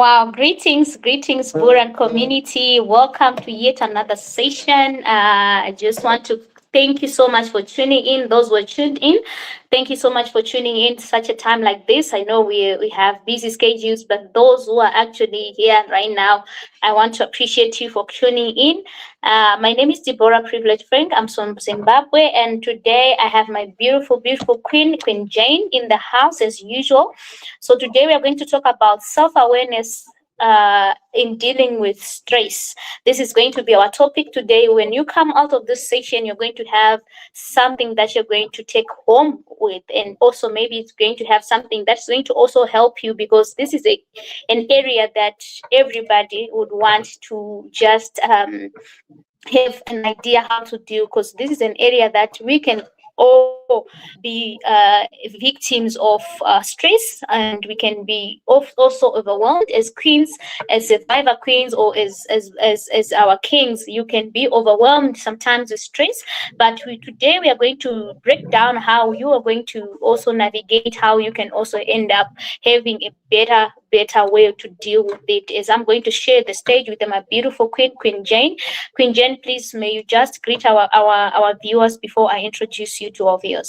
Wow, greetings, Bullrun community. Welcome to yet another session. I just want to thank you so much for tuning in. Those who are tuned in, thank you so much for tuning in such a time like this. I know we have busy schedules, but those who are actually here right now, I want to appreciate you for tuning in. My name is Deborah Privilege Frank. I'm from Zimbabwe, and today I have my beautiful Queen Jane in the house as usual. So today we are going to talk about self-awareness in dealing with stress. This is going to be our topic today. When you come out of this session, you're going to have something that you're going to take home with, and also maybe it's going to have something that's going to also help you, because this is an area that everybody would want to just have an idea how to deal, because this is an area that we can all be victims of stress, and we can be also overwhelmed as queens, as survivor queens, or as our kings. You can be overwhelmed sometimes with stress, but today we are going to break down how you are going to also navigate, how you can also end up having a better way to deal with it. As I'm going to share the stage with my beautiful Queen Jane. Queen Jane, please, may you just greet our viewers before I introduce you to our viewers.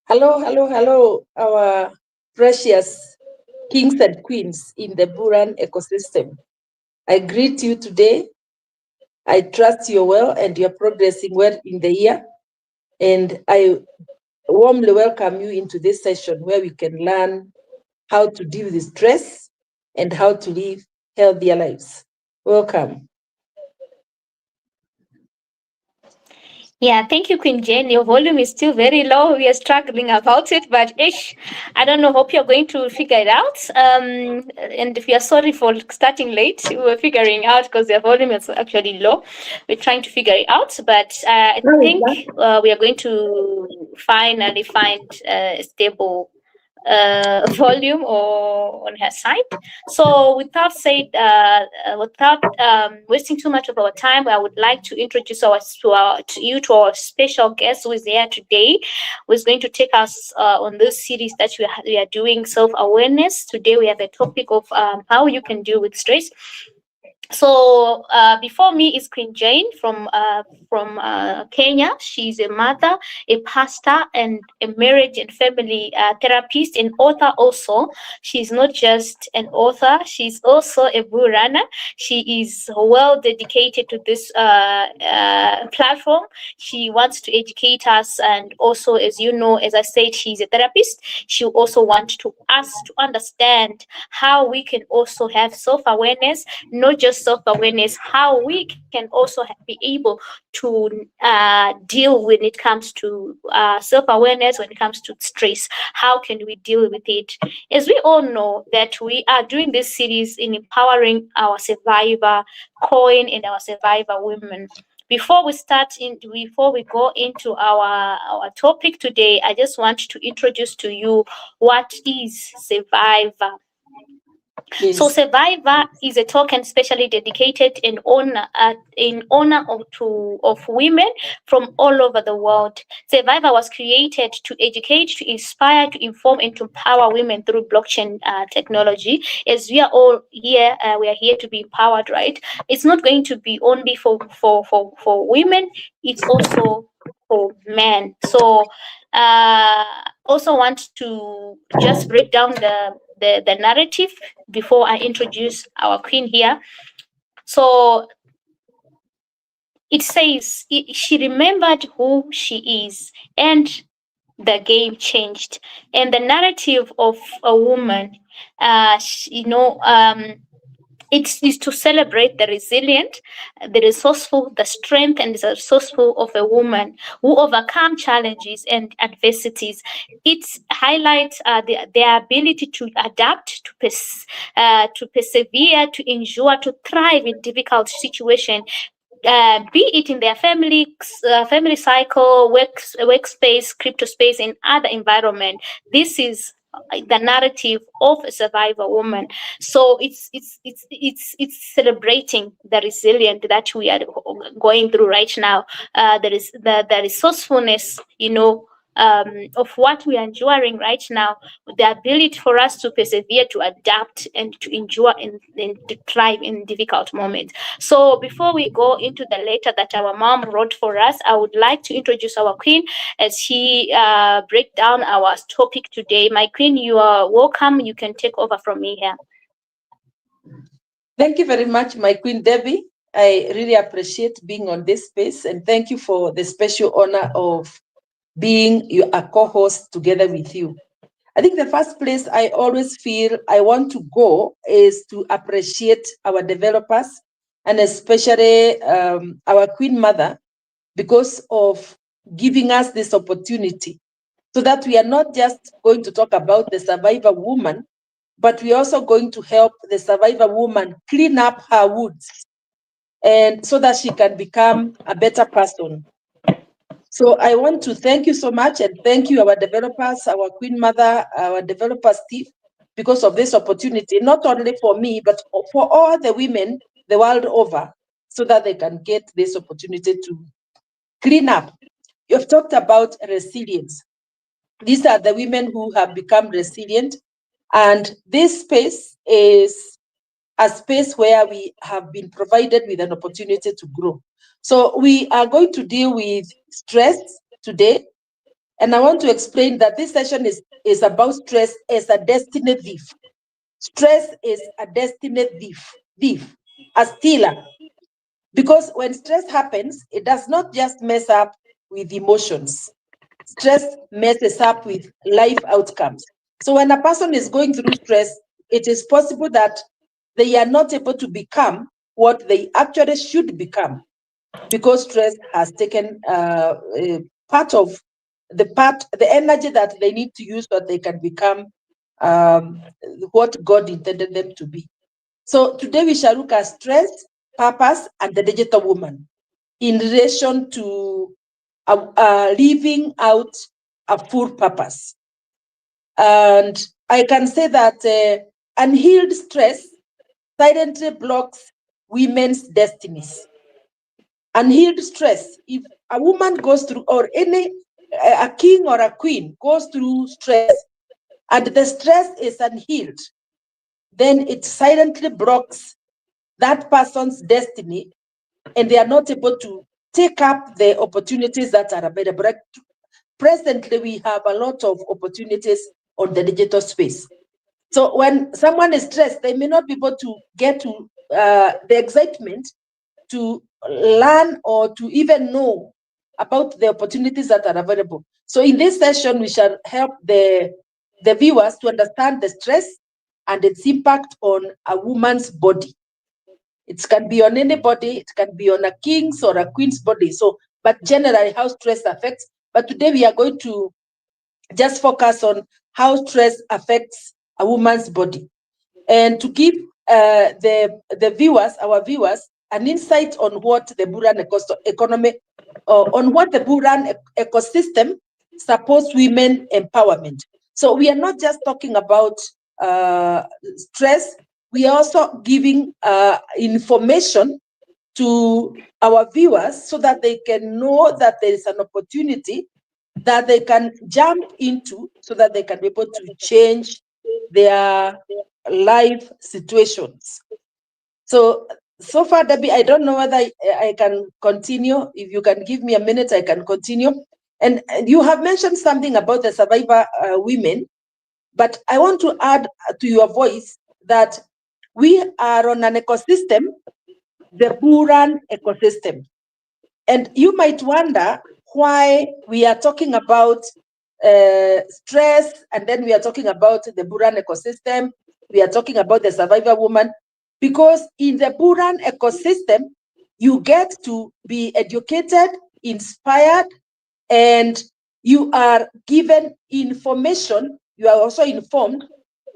Hello, our precious kings and queens in the Bullrun ecosystem. I greet you today. I trust you're well and you're progressing well in the year. And I warmly welcome you into this session where we can learn how to deal with stress and how to live healthier lives. Welcome. Yeah, thank you, Queen Jane. Your volume is still very low. We are struggling about it, but I don't know. Hope you're going to figure it out. And if you're sorry for starting late, we were figuring out because your volume is actually low. We're trying to figure it out, but I think we are going to finally find a stable volume or on her side. So without wasting too much of our time, I would like to introduce our special guest who is here today, who is going to take us on this series that we are doing, self-awareness. Today we have a topic of how you can deal with stress. So before me is Queen Jane from Kenya. She's a mother, a pastor, and a marriage and family therapist and author also. She's not just an author, she's also a bull runner. She is well dedicated to this platform. She wants to educate us, and also, as you know, as I said, she's a therapist. She also wants us to understand how we can also have self-awareness, not just self-awareness, how we can also be able to deal when it comes to self-awareness, when it comes to stress. How can we deal with it? As we all know that we are doing this series in empowering our survivor coin and our survivor women. Before we go into our topic today, I just want to introduce to you what is survivor. Yes. So Survivor is a token specially dedicated in honor of women from all over the world. Survivor was created to educate, to inspire, to inform, and to empower women through blockchain technology. As we are all here, we are here to be empowered, right? It's not going to be only for women. It's also for men. So also want to just break down the narrative before I introduce our queen here. So it says she remembered who she is, and the game changed. And the narrative of a woman, it is to celebrate the resilient, the resourceful, the strength and the resourceful of a woman who overcome challenges and adversities. It highlights their ability to adapt, to persevere, to endure, to thrive in difficult situations. Be it in their family cycle, workspace, crypto space, and other environment. This is the narrative of a survivor woman. So it's celebrating the resilience that we are going through right now. There is the resourcefulness, of what we are enduring right now, the ability for us to persevere, to adapt, and to endure and to thrive in difficult moments. So before we go into the letter that our mom wrote for us, I would like to introduce our queen as she break down our topic today. My queen, you are welcome. You can take over from me here. Thank you very much, my Queen Debbie. I really appreciate being on this space, and thank you for the special honor of being a co-host together with you. I think the first place I always feel I want to go is to appreciate our developers, and especially our Queen Mother, because of giving us this opportunity, so that we are not just going to talk about the survivor woman, but we're also going to help the survivor woman clean up her wounds, and so that she can become a better person. So I want to thank you so much, and thank you, our developers, our Queen Mother, our developers team, because of this opportunity, not only for me, but for all the women the world over, so that they can get this opportunity to clean up. You've talked about resilience. These are the women who have become resilient, and this space is a space where we have been provided with an opportunity to grow. So we are going to deal with stress today, and I want to explain that this session is about stress as a destiny thief. Stress is a destiny thief, a stealer. Because when stress happens, it does not just mess up with emotions. Stress messes up with life outcomes. So when a person is going through stress, it is possible that they are not able to become what they actually should become, because stress has taken part of the energy that they need to use so that they can become what God intended them to be. So today we shall look at stress, purpose, and the digital woman in relation to living out a full purpose. And I can say that unhealed stress silently blocks women's destinies. Unhealed stress, if a woman goes through, or a king or a queen goes through stress, and the stress is unhealed, then it silently blocks that person's destiny, and they are not able to take up the opportunities that are available. Presently, we have a lot of opportunities on the digital space. So when someone is stressed, they may not be able to get to the excitement to learn or to even know about the opportunities that are available. So in this session, we shall help the viewers to understand the stress and its impact on a woman's body. It can be on anybody, it can be on a king's or a queen's body. So, but generally how stress affects. But today we are going to just focus on how stress affects a woman's body, and to give the viewers, our viewers, an insight on what the Bullrun economy, on what the Bullrun ecosystem supports women empowerment. So we are not just talking about stress, we are also giving information to our viewers so that they can know that there is an opportunity that they can jump into, so that they can be able to change their life situations. So far, Debbie, I don't know whether I can continue. If you can give me a minute, I can continue. And you have mentioned something about the survivor women, but I want to add to your voice that we are on an ecosystem, the Bullrun ecosystem. And you might wonder why we are talking about stress, and then we are talking about the Bullrun ecosystem, we are talking about the survivor woman, because in the Bullrun ecosystem, you get to be educated, inspired, and you are given information. You are also informed.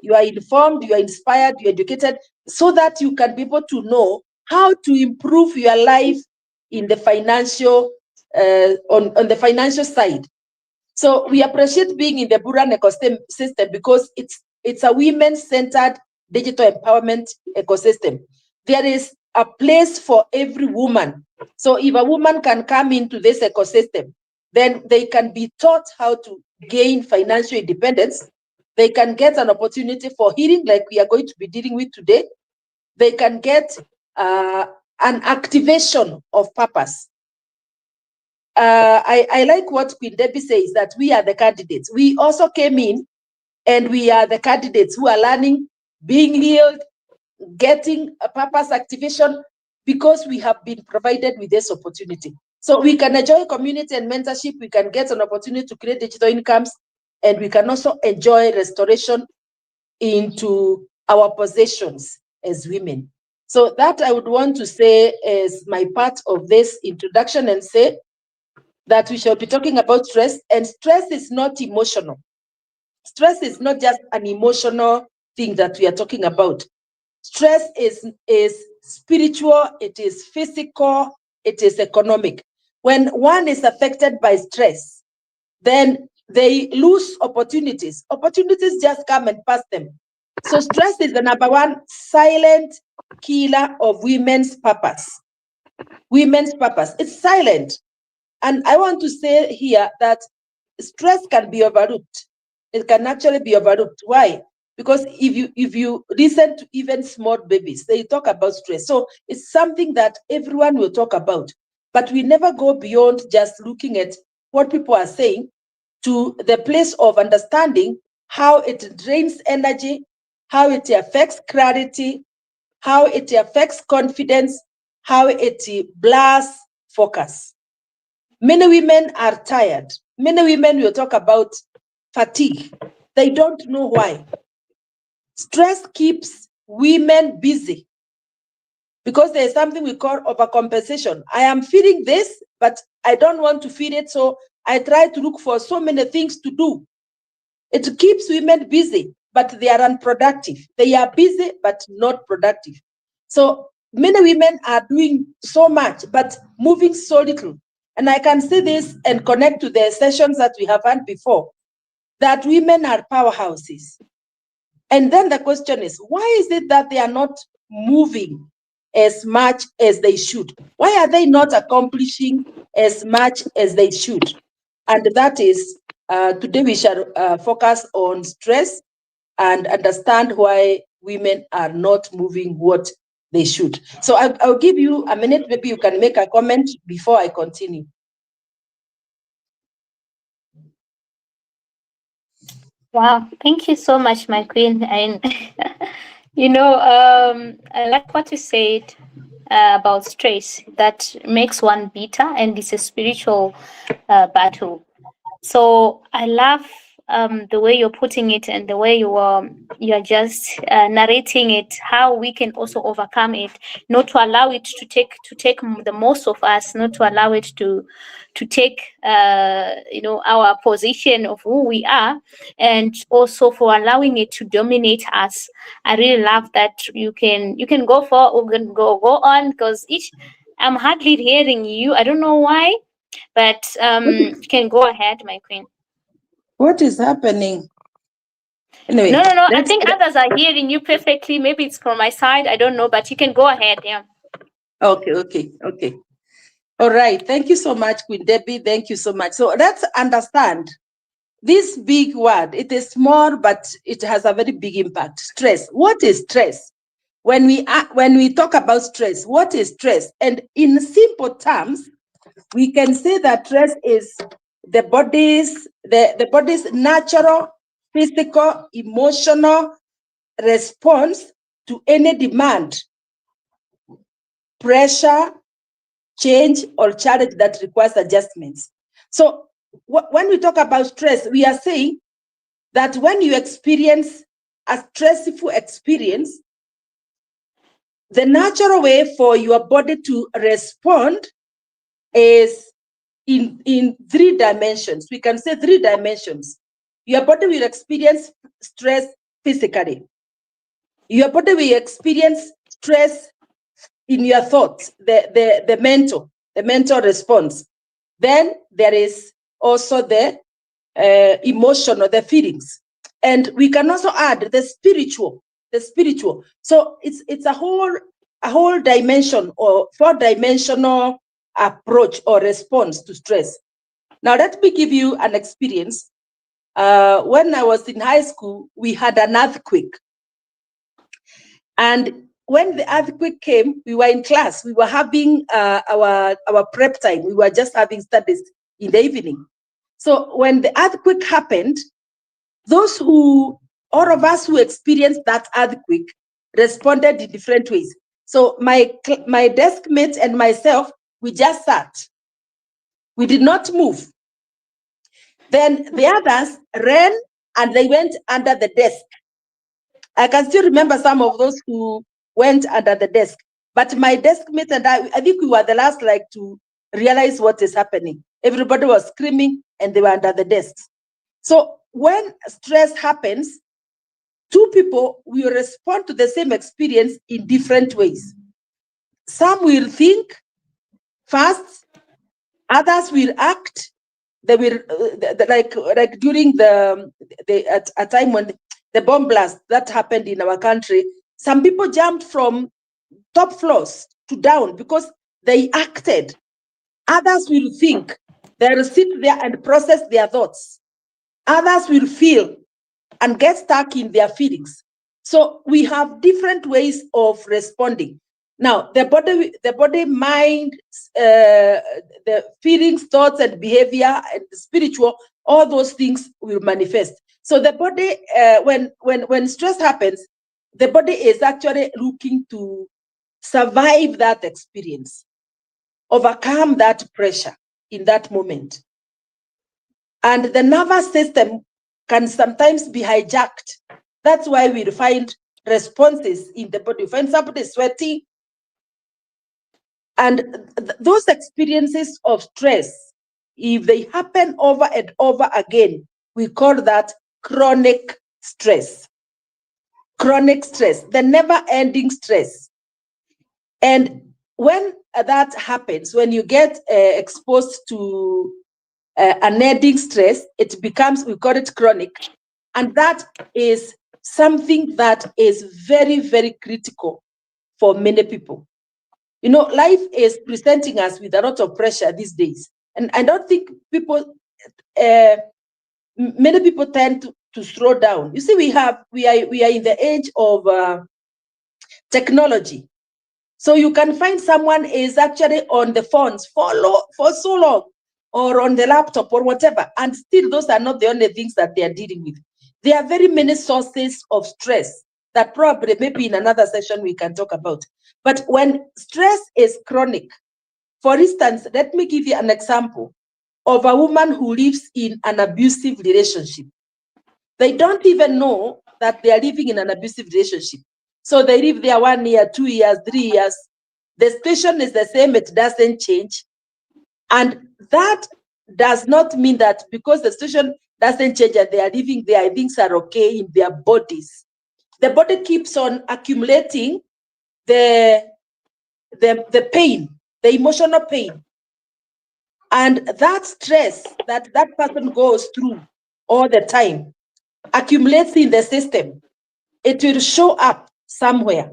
You are informed, you are inspired, you are educated, so that you can be able to know how to improve your life in the financial, on the financial side. So we appreciate being in the Bullrun ecosystem because it's a women-centered digital empowerment ecosystem. There is a place for every woman. So if a woman can come into this ecosystem, then they can be taught how to gain financial independence. They can get an opportunity for healing, like we are going to be dealing with today. They can get an activation of purpose. I like what Queen Debbie says, that we are the candidates. We also came in and we are the candidates who are learning, being healed, getting a purpose activation, because we have been provided with this opportunity. So we can enjoy community and mentorship, we can get an opportunity to create digital incomes, and we can also enjoy restoration into our possessions as women. So that I would want to say as my part of this introduction, and say that we shall be talking about stress, and stress is not emotional. Stress is not just an emotional thing that we are talking about. Stress is spiritual, it is physical, it is economic. When one is affected by stress, then they lose opportunities. Opportunities just come and pass them. So stress is the number one silent killer of women's purpose. Women's purpose, it's silent. And I want to say here that stress can be overlooked. It can actually be overlooked. Why? Because if you listen to even small babies, they talk about stress. So it's something that everyone will talk about. But we never go beyond just looking at what people are saying, to the place of understanding how it drains energy, how it affects clarity, how it affects confidence, how it blurs focus. Many women are tired. Many women will talk about fatigue. They don't know why. Stress keeps women busy because there's something we call overcompensation. I am feeling this, but I don't want to feel it, so I try to look for so many things to do. It keeps women busy, but they are unproductive. They are busy, but not productive. So many women are doing so much, but moving so little. And I can see this and connect to the sessions that we have had before, that women are powerhouses. And then the question is, why is it that they are not moving as much as they should? Why are they not accomplishing as much as they should? And that is, today we shall focus on stress and understand why women are not moving what they should. So I'll give you a minute, maybe you can make a comment before I continue. Wow, thank you so much, my queen. And I like what you said about stress, that makes one bitter, and it's a spiritual battle. So I love the way you're putting it, and the way you're just narrating it, how we can also overcome it, not to allow it to take the most of us, not to allow it to take our position of who we are, and also for allowing it to dominate us. I really love that you can go for, or go on, because I'm hardly hearing you. I don't know why, but you can go ahead, my queen. What is happening? Anyway, no. I think others are hearing you perfectly. Maybe it's from my side. I don't know, but you can go ahead. Yeah. Okay. All right. Thank you so much, Queen Debbie. Thank you so much. So let's understand this big word. It is small, but it has a very big impact. Stress. What is stress? When we talk about stress, what is stress? And in simple terms, we can say that stress is the body's natural, physical, emotional response to any demand, pressure, change, or challenge that requires adjustments. So when we talk about stress, we are saying that when you experience a stressful experience, the natural way for your body to respond is in 3 dimensions. We can say 3 dimensions. Your body will experience stress physically. Your body will experience stress in your thoughts, the mental response. Then there is also the emotional, the feelings. And we can also add the spiritual. So it's a whole dimension, or 4-dimensional approach or response to stress. Now, let me give you an experience. When I was in high school, we had an earthquake. And when the earthquake came, we were in class. We were having our prep time. We were just having studies in the evening. So when the earthquake happened, all of us who experienced that earthquake responded in different ways. So my desk mate and myself, we just sat. We did not move. Then the others ran and they went under the desk. I can still remember some of those who went under the desk. But my desk mate and I think we were the last to realize what is happening. Everybody was screaming and they were under the desks. So when stress happens, two people will respond to the same experience in different ways. Some will think fast, others will act. They will like during a time when the bomb blast that happened in our country, some people jumped from top floors to down because they acted. Others will think. They'll sit there and process their thoughts. Others will feel and get stuck in their feelings. So we have different ways of responding. Now, the body, mind, the feelings, thoughts, and behavior, and the spiritual, all those things will manifest. So the body, when stress happens, the body is actually looking to survive that experience, overcome that pressure in that moment. And the nervous system can sometimes be hijacked. That's why we find responses in the body. We find somebody sweating. And those experiences of stress, if they happen over and over again, we call that chronic stress. Chronic stress, the never-ending stress. And when that happens, when you get exposed to unending stress, it becomes, we call it chronic. And that is something that is very, very critical for many people. You know, life is presenting us with a lot of pressure these days. And I don't think many people tend to slow down. You see, we are in the age of technology. So you can find someone is actually on the phones for so long, or on the laptop or whatever, and still those are not the only things that they are dealing with. There are very many sources of stress that probably maybe in another session we can talk about. But when stress is chronic, for instance, let me give you an example of a woman who lives in an abusive relationship. They don't even know that they are living in an abusive relationship. So they live there 1 year, 2 years, 3 years. The situation is the same, it doesn't change. And that does not mean that because the situation doesn't change and they are living there, things are okay in their bodies. The body keeps on accumulating the pain, the emotional pain. And that stress that person goes through all the time accumulates in the system. It will show up somewhere.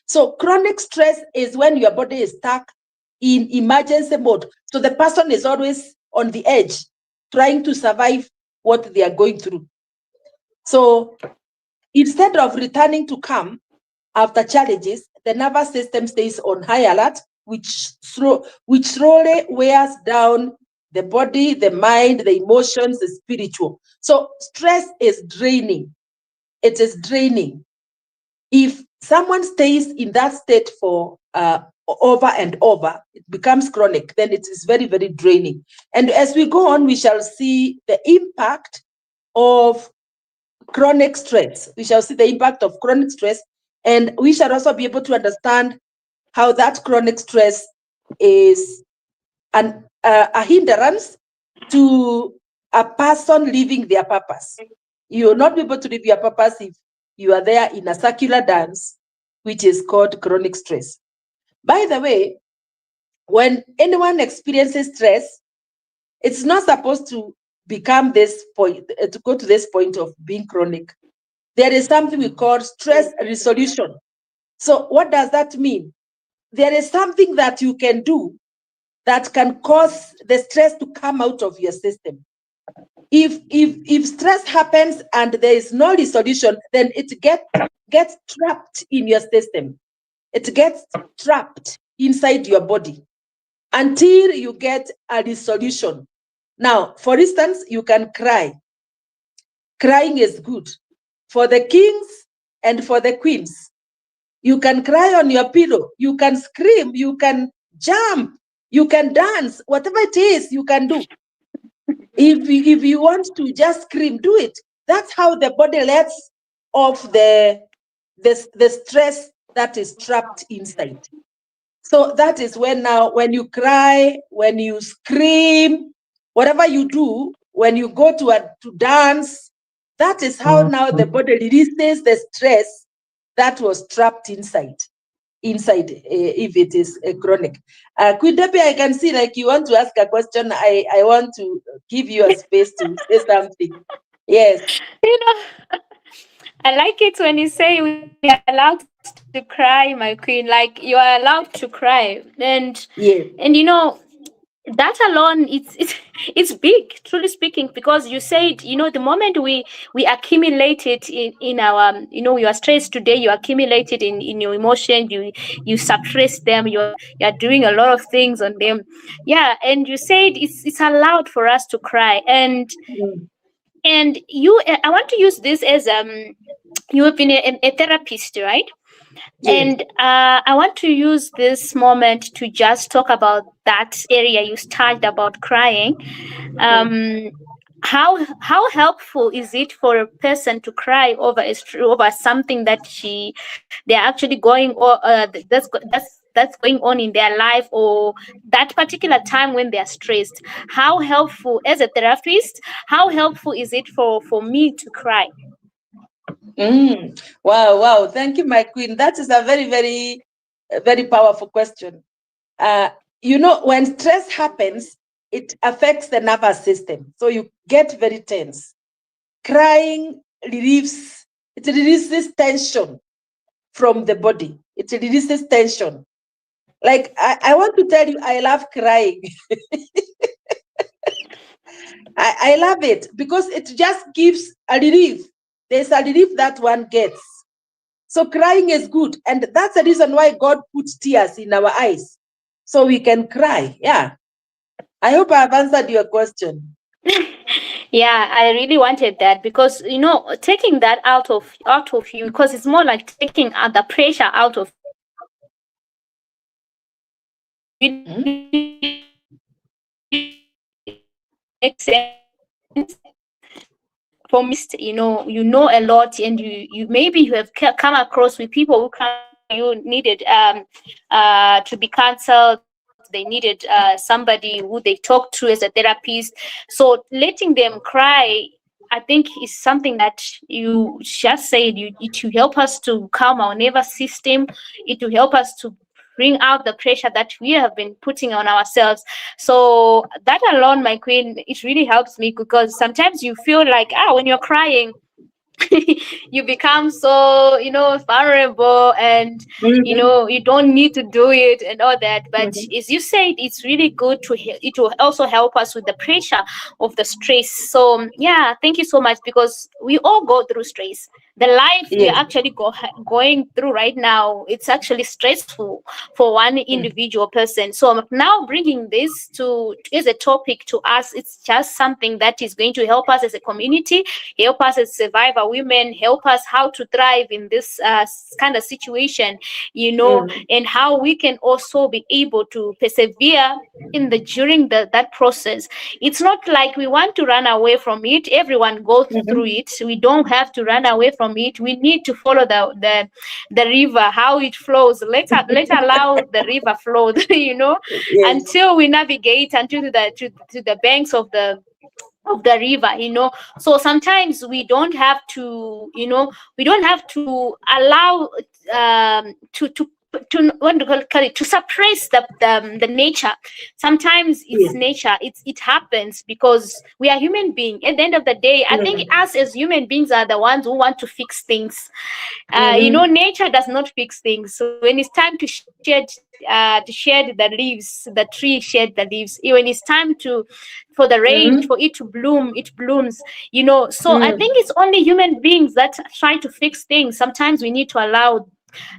So chronic stress is when your body is stuck in emergency mode. So the person is always on the edge, trying to survive what they are going through. So instead of returning to calm after challenges, the nervous system stays on high alert, which slowly wears down the body, the mind, the emotions, the spiritual. So stress is draining. It is draining. If someone stays in that state for over and over, it becomes chronic, then it is very, very draining. And as we go on, we shall see the impact of chronic stress. We shall see the impact of chronic stress, and we shall also be able to understand how that chronic stress is a hindrance to a person living their purpose. You will not be able to live your purpose if you are there in a circular dance, which is called chronic stress. By the way, when anyone experiences stress, it's not supposed to become this point, to go to this point of being chronic. There is something we call stress resolution. So what does that mean? There is something that you can do that can cause the stress to come out of your system. If stress happens and there is no resolution, then it gets trapped in your system. It gets trapped inside your body until you get a resolution. Now, for instance, you can cry. Crying is good for the kings and for the queens. You can cry on your pillow, you can scream, you can jump, you can dance, whatever it is, you can do. If you want to just scream, do it. That's how the body lets off the stress that is trapped inside. So that is when now, when you cry, when you scream, whatever you do, when you go to dance, that is how now the body releases the stress that was trapped inside, if it is a chronic. Queen Deby, I can see like you want to ask a question. I want to give you a space to say something. Yes. You know, I like it when you say we are allowed to cry, my queen. Like you are allowed to cry, Yes. and that alone, it's big, truly speaking, because you said, the moment we accumulate it in our, you are stressed today, you accumulate it in your emotions, you suppress them, you're doing a lot of things on them. Yeah, and you said it's allowed for us to cry, and Mm. I want to use this as you have been a therapist, right? Yes. And I want to use this moment to just talk about that area you started about crying. Mm. Um, how helpful is it for a person to cry over over something that they're actually going, or that's going on in their life, or that particular time when they're stressed? How helpful, as a therapist, how helpful is it for me to cry? Wow, wow. Thank you, my queen. That is a very, very, very powerful question. When stress happens, it affects the nervous system. So you get very tense. Crying releases tension from the body. It releases tension. Like, I want to tell you, I love crying. I love it because it just gives a relief. There's a relief that one gets. So crying is good. And that's the reason why God puts tears in our eyes, so we can cry. Yeah. I hope I've answered your question. Yeah, I really wanted that, because taking that out of you, because it's more like taking the pressure out of you. Mhm. Makes sense for me. You know a lot, and you maybe you have come across with people who come to you, needed to be counseled, they needed somebody who they talk to as a therapist. So letting them cry, I think, is something that you just said. It will help us to calm our nervous system. It will help us to bring out the pressure that we have been putting on ourselves. So that alone, my queen, it really helps me, because sometimes you feel like, when you're crying, you become so vulnerable, and Mhm. you don't need to do it and all that. But Mhm. as you said, it's really good it will also help us with the pressure of the stress. So yeah, thank you so much, because we all go through stress. The life we are Yes. actually going through right now, it's actually stressful for one Mm. individual person. So now bringing this to as a topic to us, it's just something that is going to help us as a community, help us as survivor women, help us how to thrive in this kind of situation, Mm. and how we can also be able to persevere during that process. It's not like we want to run away from it. Everyone goes through Mhm. it. We don't have to run away from it. We need to follow the river, how it flows. Let's allow the river flow, Yes. until we navigate until to the banks of the river. So sometimes we don't have to allow to what do you call it, to suppress the nature. Sometimes it's Yes. nature, it happens because we are human beings. At the end of the day, I think us as human beings are the ones who want to fix things. Nature does not fix things. So when it's time to shed the leaves, the tree shed the leaves. When it's time for the rain, for it to bloom, it blooms. So I think it's only human beings that try to fix things. Sometimes we need to allow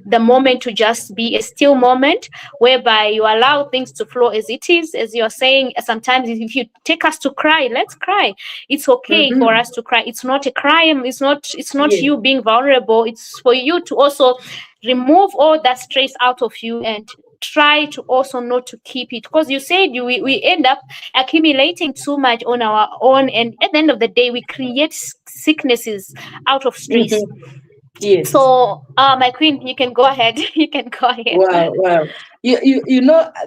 the moment to just be a still moment, whereby you allow things to flow as it is. As you're saying, sometimes if you take us to cry, let's cry. It's okay for us to cry. It's not a crime. It's not Yes. you being vulnerable. It's for you to also remove all that stress out of you and try to also not to keep it, because you said we end up accumulating too much on our own, and at the end of the day we create sicknesses out of stress. Yes. So, my queen, you can go ahead. You can go ahead. Wow, wow.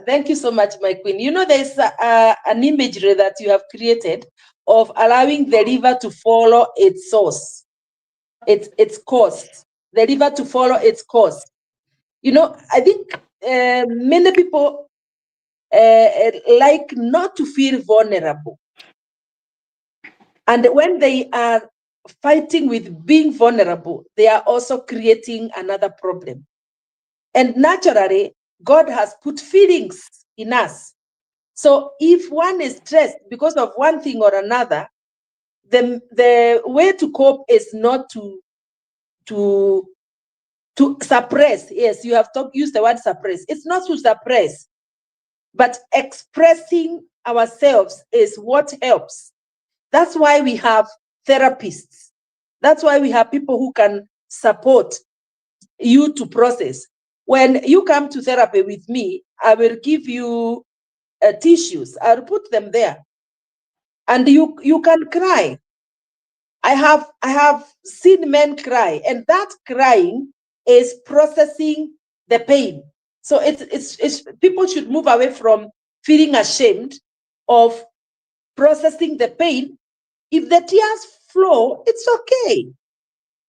Thank you so much, my queen. There's an imagery that you have created of allowing the river to follow its source, its course, the river to follow its course. I think many people like not to feel vulnerable. And when they are fighting with being vulnerable, they are also creating another problem. And naturally, God has put feelings in us. So if one is stressed because of one thing or another, the way to cope is not to suppress. Yes, you have used the word suppress. It's not to suppress, but expressing ourselves is what helps. That's why we have therapists. That's why we have people who can support you to process. When you come to therapy with me, I will give you tissues. I'll put them there, and you can cry. I have seen men cry, and that crying is processing the pain. So it's people should move away from feeling ashamed of processing the pain. If the tears flow, it's okay.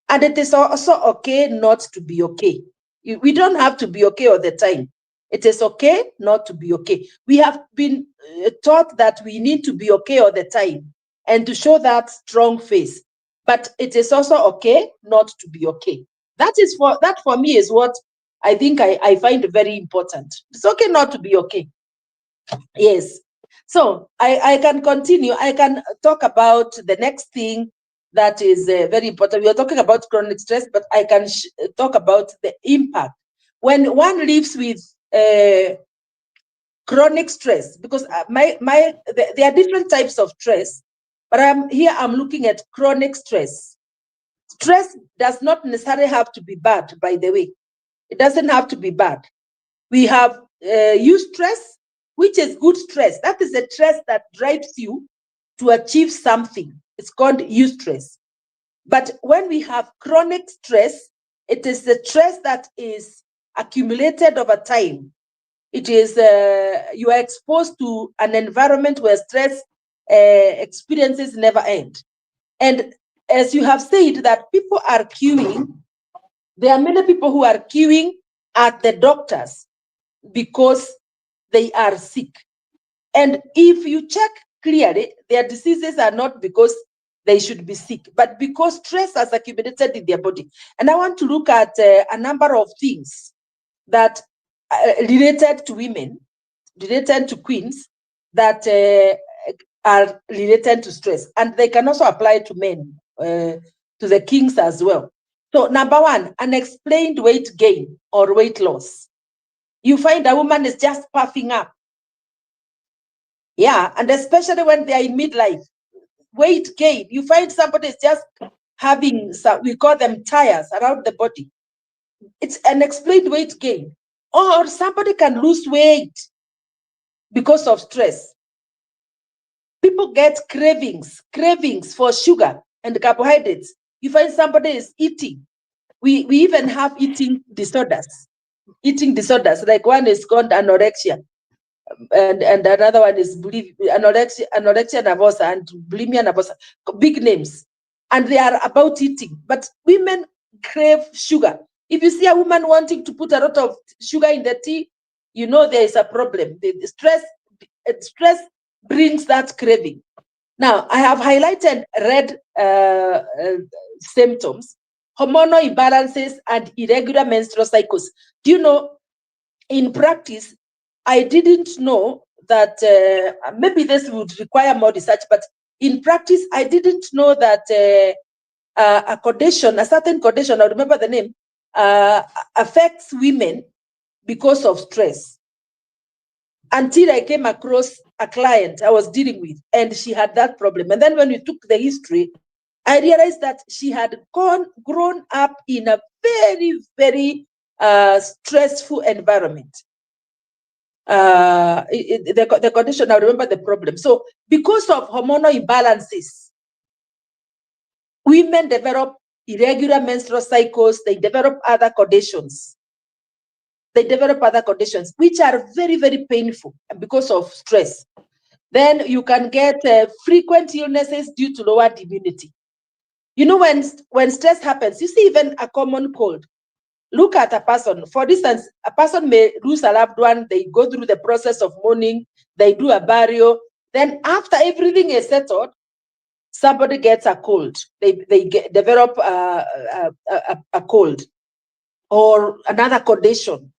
And it is also okay not to be okay. We don't have to be okay all the time. It is okay not to be okay. We have been taught that we need to be okay all the time and to show that strong face. But it is also okay not to be okay. That for me is what I think I find very important. It's okay not to be okay. Yes. So I can continue. I can talk about the next thing that is very important. We are talking about chronic stress, but I can talk about the impact when one lives with chronic stress, because there are different types of stress, but I'm looking at chronic stress. Stress does not necessarily have to be bad, by the way. It doesn't have to be bad. We have eustress, which is good stress. That is a stress that drives you to achieve something. It's called eustress. But when we have chronic stress, it is the stress that is accumulated over time. It is you are exposed to an environment where stress experiences never end. And as you have said, that people are queuing, there are many people who are queuing at the doctors because they are sick. And if you check clearly, their diseases are not because they should be sick, but because stress has accumulated in their body. And I want to look at a number of things that related to women, related to queens, that are related to stress. And they can also apply to men, to the kings as well. So number one, unexplained weight gain or weight loss. You find a woman is just puffing up. Yeah, and especially when they are in midlife. Weight gain. You find somebody is just having, we call them tires around the body. It's unexplained weight gain. Or somebody can lose weight because of stress. People get cravings for sugar and carbohydrates. You find somebody is eating. We even have eating disorders. Like one is called anorexia, and another one is anorexia nervosa and bulimia nervosa, big names, and they are about eating. But women crave sugar. If you see a woman wanting to put a lot of sugar in the tea, you know there is a problem. The stress brings that craving. Now, I have highlighted red symptoms, hormonal imbalances, and irregular menstrual cycles. Do you know, in practice, I didn't know that maybe this would require more research, but in practice, I didn't know that a condition, a certain condition, I remember the name, affects women because of stress. Until I came across a client I was dealing with, and she had that problem. And then when we took the history, I realized that she had grown up in a very, very stressful environment. The condition, I remember the problem. So because of hormonal imbalances, women develop irregular menstrual cycles, they develop other conditions. They develop other conditions, which are very, very painful because of stress. Then you can get frequent illnesses due to lowered immunity. You know, when stress happens, you see even a common cold. Look at a person. For instance, a person may lose a loved one. They go through the process of mourning. They do a burial. Then after everything is settled, somebody gets a cold. They develop a cold or another condition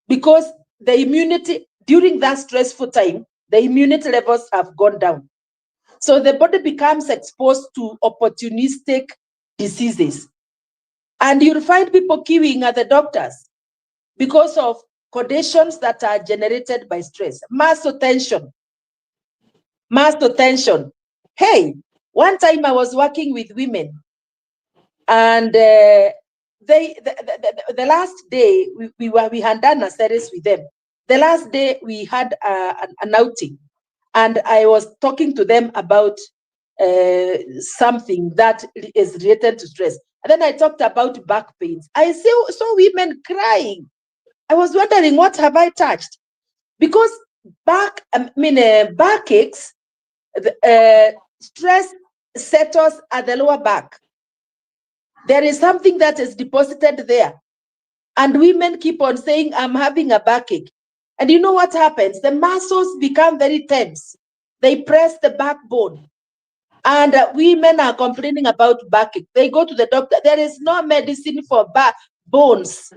because the immunity during that stressful time, the immunity levels have gone down. So the body becomes exposed to opportunistic diseases. And you'll find people queuing at the doctors because of conditions that are generated by stress. Muscle tension. Hey, one time I was working with women, and the last day we had done a series with them. The last day we had an outing, and I was talking to them about something that is related to stress. And then I talked about back pains. I saw women crying. I was wondering, what have I touched? Because backaches, stress settles at the lower back. There is something that is deposited there. And women keep on saying, I'm having a backache. And you know what happens? The muscles become very tense. They press the backbone. And women are complaining about backache. They go to the doctor. There is no medicine for bones.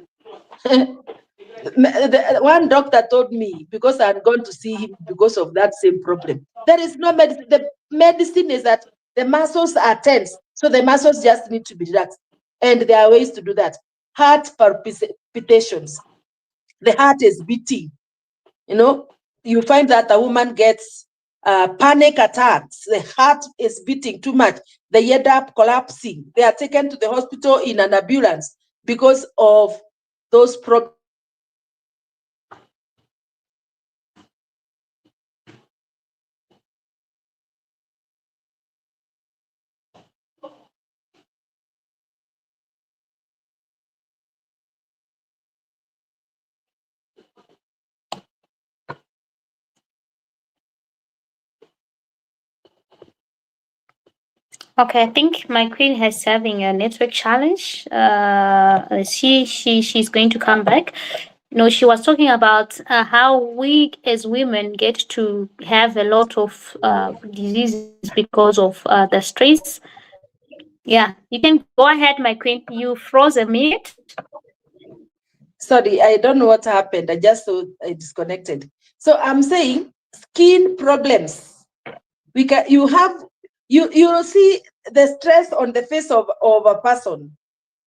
One doctor told me, because I'm going to see him because of that same problem. There is no medicine. The medicine is that the muscles are tense. So the muscles just need to be relaxed. And there are ways to do that. Heart palpitations. The heart is beating. You know, you find that a woman gets panic attacks. The heart is beating too much. They end up collapsing. They are taken to the hospital in an ambulance because of those problems. Okay, I think my queen has having a network challenge. She's going to come back. No, she was talking about how we as women get to have a lot of diseases because of the stress. Yeah, you can go ahead, my queen. You froze a minute. Sorry, I don't know what happened. I just saw I disconnected. So I'm saying skin problems. You will see the stress on the face of a person.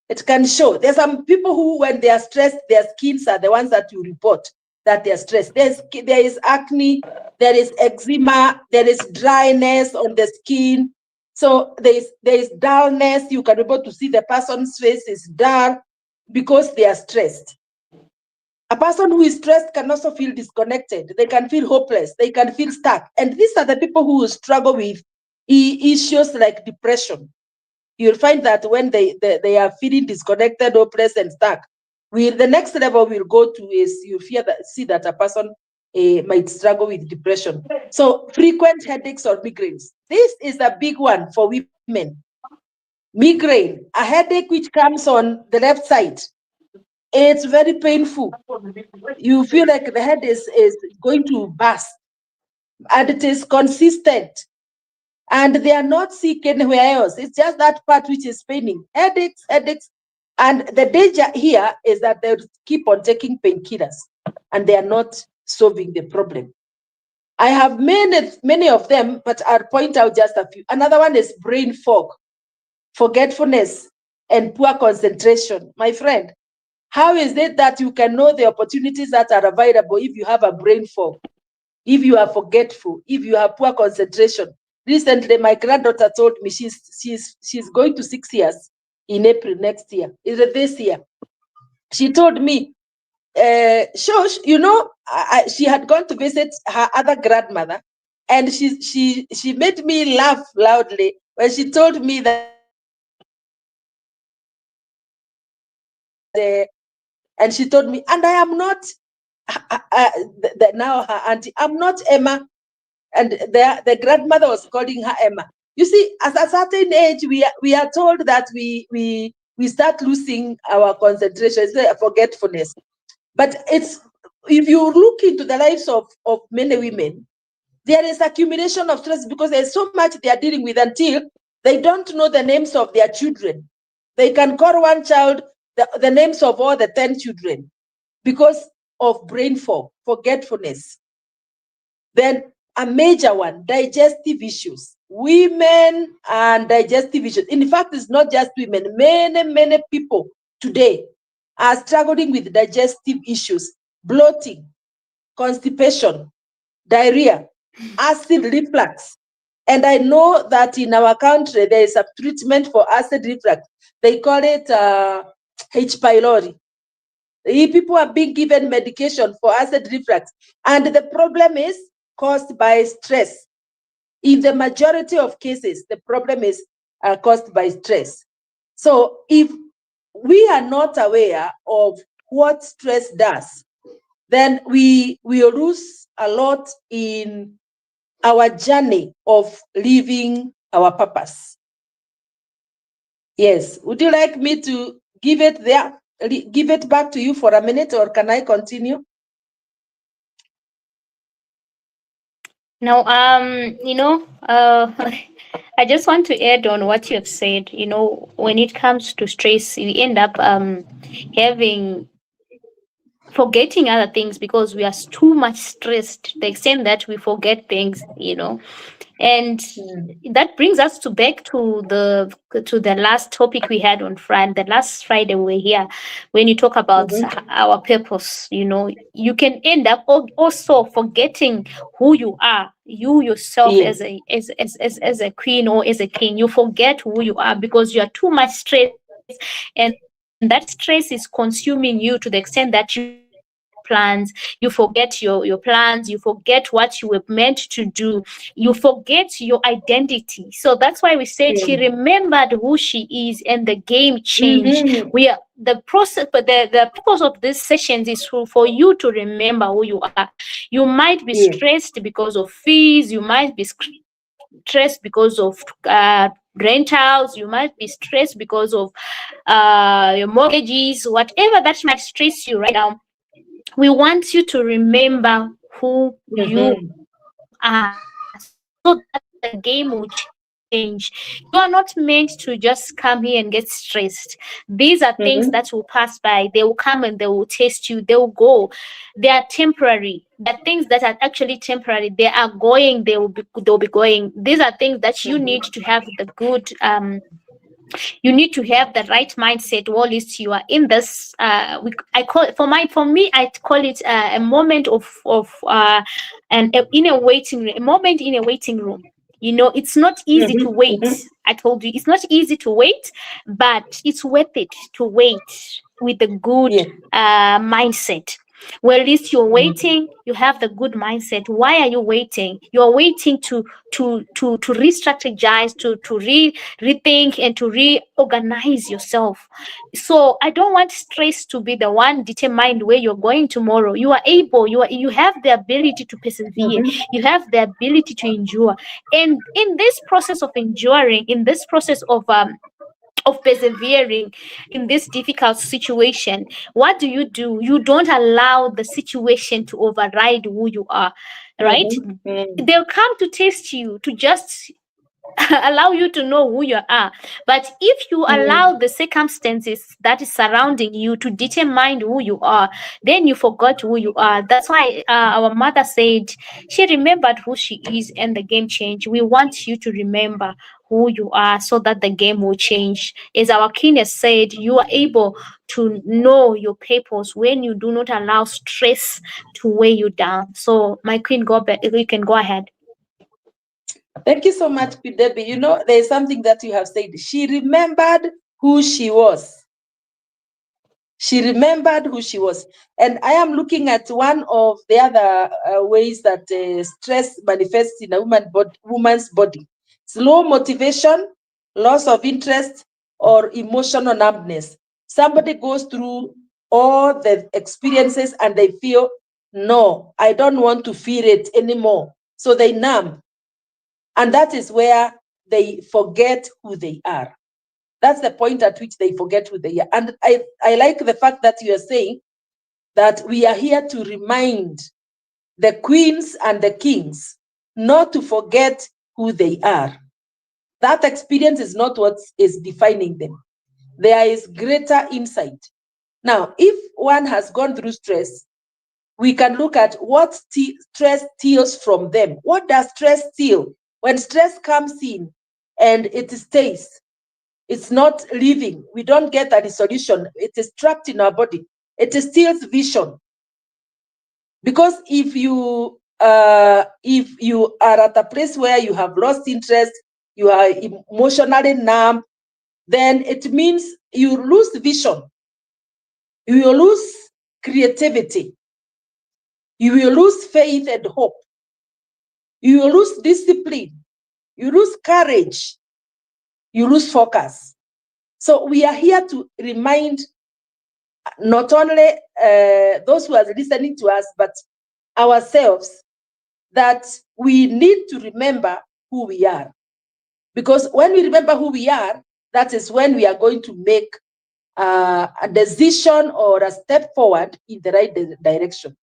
It can show. There's some people who, when they are stressed, their skins are the ones that you report that they are stressed. There is acne, there is eczema, there is dryness on the skin. So there is dullness. You can be able to see the person's face is dull because they are stressed. A person who is stressed can also feel disconnected. They can feel hopeless. They can feel stuck. And these are the people who struggle with issues like depression. You'll find that when they are feeling disconnected, hopeless, and stuck, the next level we'll go to is you see that a person might struggle with depression. So frequent headaches or migraines. This is a big one for women. Migraine, a headache which comes on the left side. It's very painful. You feel like the head is going to burst, and it is consistent. And they are not sick anywhere else. It's just that part which is paining. Headaches. And the danger here is that they keep on taking painkillers and they are not solving the problem. I have many of them, but I'll point out just a few. Another one is brain fog, forgetfulness, and poor concentration. My friend, how is it that you can know the opportunities that are available if you have a brain fog, if you are forgetful, if you have poor concentration? Recently, my granddaughter told me she's going to 6 years in April next year. Is it this year? She told me, Shosh, she had gone to visit her other grandmother, and she made me laugh loudly when she told me that, and she told me, and I am not, now her auntie, I'm not Emma, and the grandmother was calling her Emma. You see, at a certain age, we are told that we start losing our concentration, forgetfulness. But it's, if you look into the lives of many women, there is accumulation of stress because there's so much they are dealing with until they don't know the names of their children. They can call one child the names of all the 10 children because of brain fog, forgetfulness. Then a major one, digestive issues. Women and digestive issues. In fact, it's not just women. Many people today are struggling with digestive issues, bloating, constipation, diarrhea, acid reflux. And I know that in our country, there is a treatment for acid reflux. They call it H. pylori. People are being given medication for acid reflux. And the problem is caused by stress. In the majority of cases, the problem is caused by stress. So if we are not aware of what stress does, then we will lose a lot in our journey of living our purpose. Yes. Would you like me to give it back to you for a minute, or can I continue? Now, I just want to add on what you have said. When it comes to stress, we end up having forgetting other things because we are too much stressed to the extent that we forget things. And that brings us back to the last topic we had on Friday. The last Friday we were here, when you talk about our purpose. You can end up also forgetting who you are, you yourself, Yes. as a queen or as a king. You forget who you are because you are too much stressed, and that stress is consuming you to the extent that you forget your plans, you forget what you were meant to do, you forget your identity. So that's why we said she remembered who she is and the game changed. The process, but the purpose of this sessions is for you to remember who you are. You might be stressed because of fees, you might be stressed because of rentals, you might be stressed because of your mortgages, whatever that might stress you right now. We want you to remember who you are so that the game will change. You are not meant to just come here and get stressed. These are things that will pass by. They will come and they will test you. They will go. They are temporary. They are things that are actually temporary. They are going. They'll be going. These are things that you need to have the good you need to have the right mindset while you are in this I call it, for me I call it a moment in a waiting room, a moment in a waiting room. It's not easy to wait. I told you it's not easy to wait, but it's worth it to wait with a good mindset. Well, at least you're waiting, you have the good mindset. Why are you waiting? You're waiting to re-strategize, to rethink, and to reorganize yourself. So I don't want stress to be the one determined where you're going tomorrow. You are able, you have the ability to persevere, you have the ability to endure. And in this process of enduring, in this process of of persevering in this difficult situation, what do? You don't allow the situation to override who you are, right? They'll come to test you to just allow you to know who you are. But if you allow the circumstances that is surrounding you to determine who you are, then you forgot who you are. That's why our mother said she remembered who she is and the game changed. We want you to remember who you are so that the game will change. As our king has said, you are able to know your purpose when you do not allow stress to weigh you down. So my queen, go back, you can go ahead. Thank you so much, Debbie. You know, there's something that you have said. She remembered who she was. She remembered who she was. And I am looking at one of the other ways that stress manifests in a woman's body. It's low motivation, loss of interest, or emotional numbness. Somebody goes through all the experiences and they feel, no, I don't want to feel it anymore. So they numb. And that is where they forget who they are. That's the point at which they forget who they are. And I like the fact that you are saying that we are here to remind the queens and the kings not to forget who they are. That experience is not what is defining them. There is greater insight. Now, if one has gone through stress, we can look at what stress steals from them. What does stress steal? When stress comes in and it stays, it's not living. We don't get a resolution. It is trapped in our body. It steals vision. Because if you are at a place where you have lost interest, you are emotionally numb, then it means you lose vision. You will lose creativity. You will lose faith and hope. You will lose discipline. You lose courage. You lose focus. So we are here to remind not only those who are listening to us, but ourselves, that we need to remember who we are. Because when we remember who we are, that is when we are going to make a decision or a step forward in the right direction.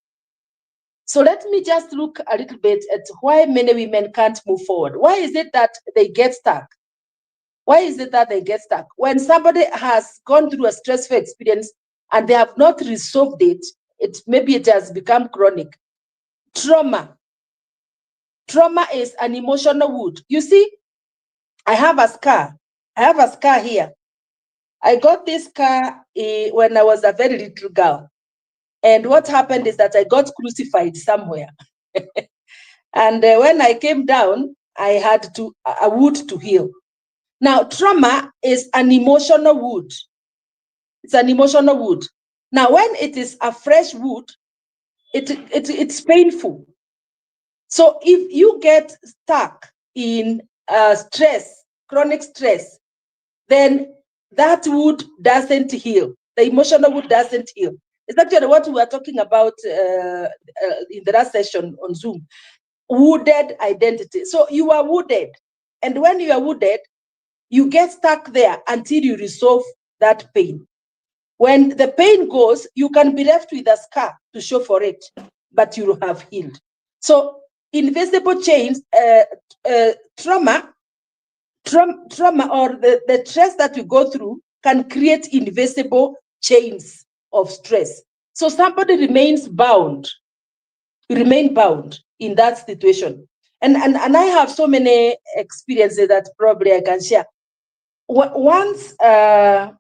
So let me just look a little bit at why many women can't move forward. Why is it that they get stuck? Why is it that they get stuck? When somebody has gone through a stressful experience and they have not resolved it, maybe it has become chronic. Trauma. Trauma is an emotional wound. You see, I have a scar. I have a scar here. I got this scar when I was a very little girl. And what happened is that I got crucified somewhere. And when I came down, I had a wound to heal. Now, trauma is an emotional wound. It's an emotional wound. Now, when it is a fresh wound, it's painful. So if you get stuck in stress, chronic stress, then that wound doesn't heal. The emotional wound doesn't heal. It's actually what we were talking about in the last session on Zoom. Wounded identity. So you are wounded. And when you are wounded, you get stuck there until you resolve that pain. When the pain goes, you can be left with a scar to show for it, but you have healed. So invisible chains, trauma or the stress that we go through can create invisible chains of stress. So somebody remains bound. You remain bound in that situation. And I have so many experiences that probably I can share. Once, when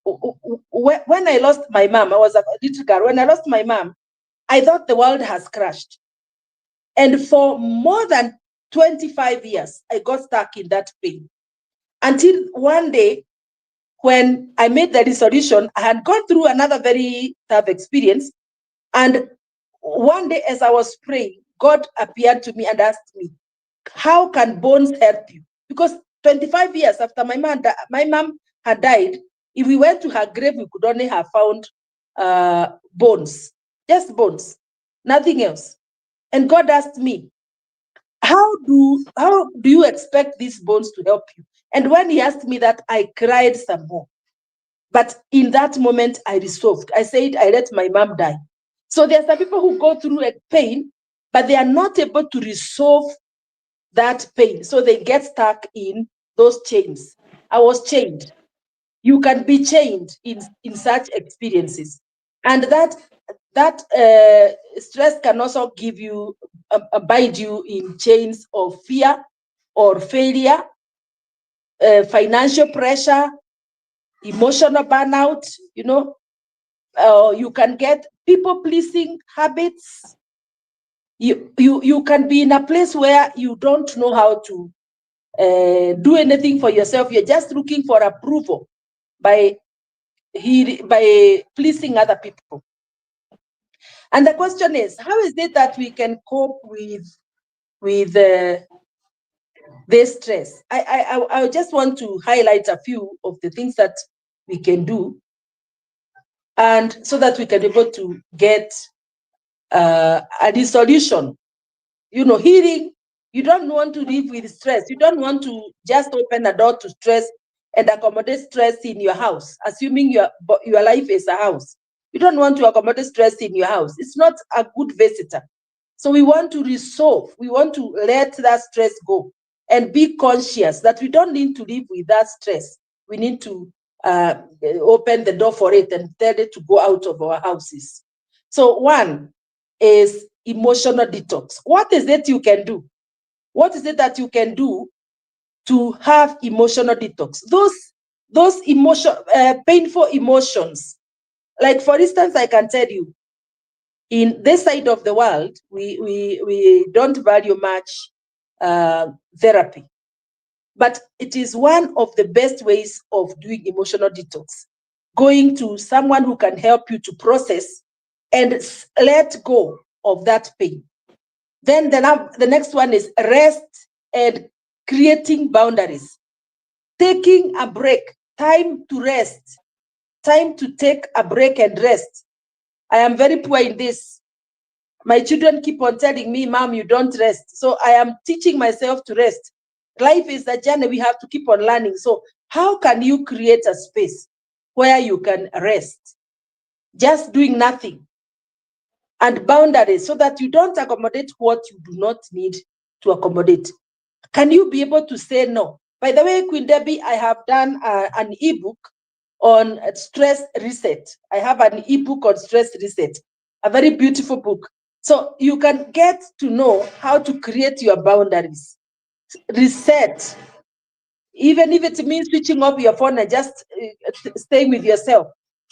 I lost my mom, I was a little girl. When I lost my mom, I thought the world has crashed. And for more than 25 years, I got stuck in that pain. Until one day, when I made the resolution, I had gone through another very tough experience. And one day, as I was praying, God appeared to me and asked me, how can bones help you? Because 25 years after my mom had died, if we went to her grave, we could only have found bones, just bones, nothing else. And God asked me, how do you expect these bones to help you? And when he asked me that, I cried some more. But in that moment, I resolved. I said, I let my mom die. So there are some people who go through a pain, but they are not able to resolve that pain. So they get stuck in those chains. I was chained. You can be chained in such experiences. And that stress can also give you, abide you in chains of fear or failure, financial pressure, emotional burnout, you can get people-pleasing habits. You can be in a place where you don't know how to do anything for yourself. You're just looking for approval by pleasing other people. And the question is, how is it that we can cope with this stress? I just want to highlight a few of the things that we can do, and so that we can be able to get a resolution. Healing. You don't want to live with stress. You don't want to just open a door to stress and accommodate stress in your house, assuming your life is a house. You don't want to accommodate stress in your house. It's not a good visitor. So we want to resolve. We want to let that stress go and be conscious that we don't need to live with that stress. We need to open the door for it and tell it to go out of our houses. So one is emotional detox. What is it you can do? What is it that you can do to have emotional detox? Those painful emotions. Like, for instance, I can tell you, in this side of the world, we don't value much therapy. But it is one of the best ways of doing emotional detox. Going to someone who can help you to process and let go of that pain. Then the next one is rest and creating boundaries. Taking a break, time to rest, time to take a break and rest. I am very poor in this. My children keep on telling me, Mom, you don't rest. So I am teaching myself to rest. Life is a journey. We have to keep on learning. So how can you create a space where you can rest? Just doing nothing. And boundaries, so that you don't accommodate what you do not need to accommodate. Can you be able to say no? By the way, Queen Debbie, I have done an ebook on stress reset. I have an ebook on stress reset, a very beautiful book. So you can get to know how to create your boundaries. Reset, even if it means switching off your phone and just staying with yourself.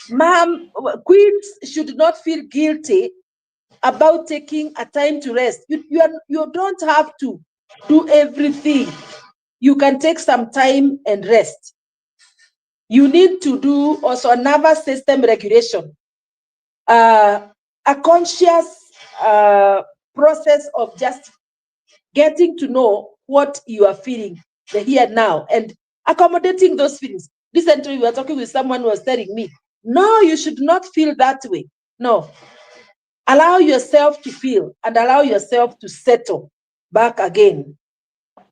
Mom, queens should not feel guilty about taking a time to rest. You don't have to do everything. You can take some time and rest. You need to do also a nervous system regulation, a conscious process of just getting to know what you are feeling, the here now, and accommodating those feelings. Recently, we were talking with someone who was telling me, no, you should not feel that way. No. Allow yourself to feel and allow yourself to settle back again.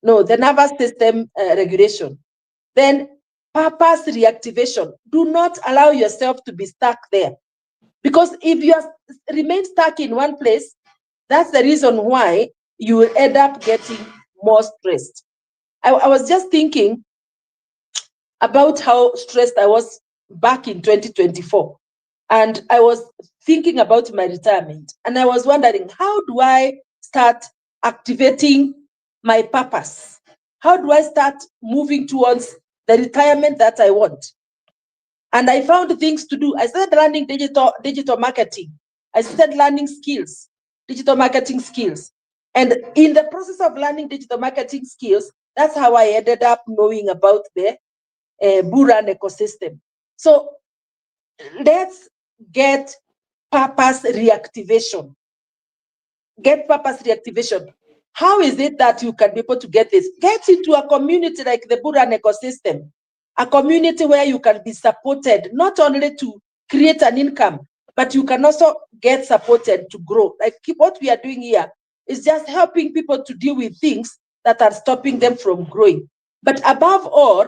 No, the nervous system regulation. Then purpose reactivation. Do not allow yourself to be stuck there. Because if you remain stuck in one place, that's the reason why you will end up getting more stressed. I was just thinking about how stressed I was back in 2024. And I was thinking about my retirement. And I was wondering, how do I start activating my purpose? How do I start moving towards the retirement that I want? And I found things to do. I started learning digital marketing. I started learning skills, digital marketing skills. And in the process of learning digital marketing skills, that's how I ended up knowing about the Bullrun ecosystem. So let's get purpose reactivation. Get purpose reactivation. How is it that you can be able to get this? Get into a community like the Bullrun ecosystem, a community where you can be supported, not only to create an income, but you can also get supported to grow. Like what we are doing here is just helping people to deal with things that are stopping them from growing. But above all,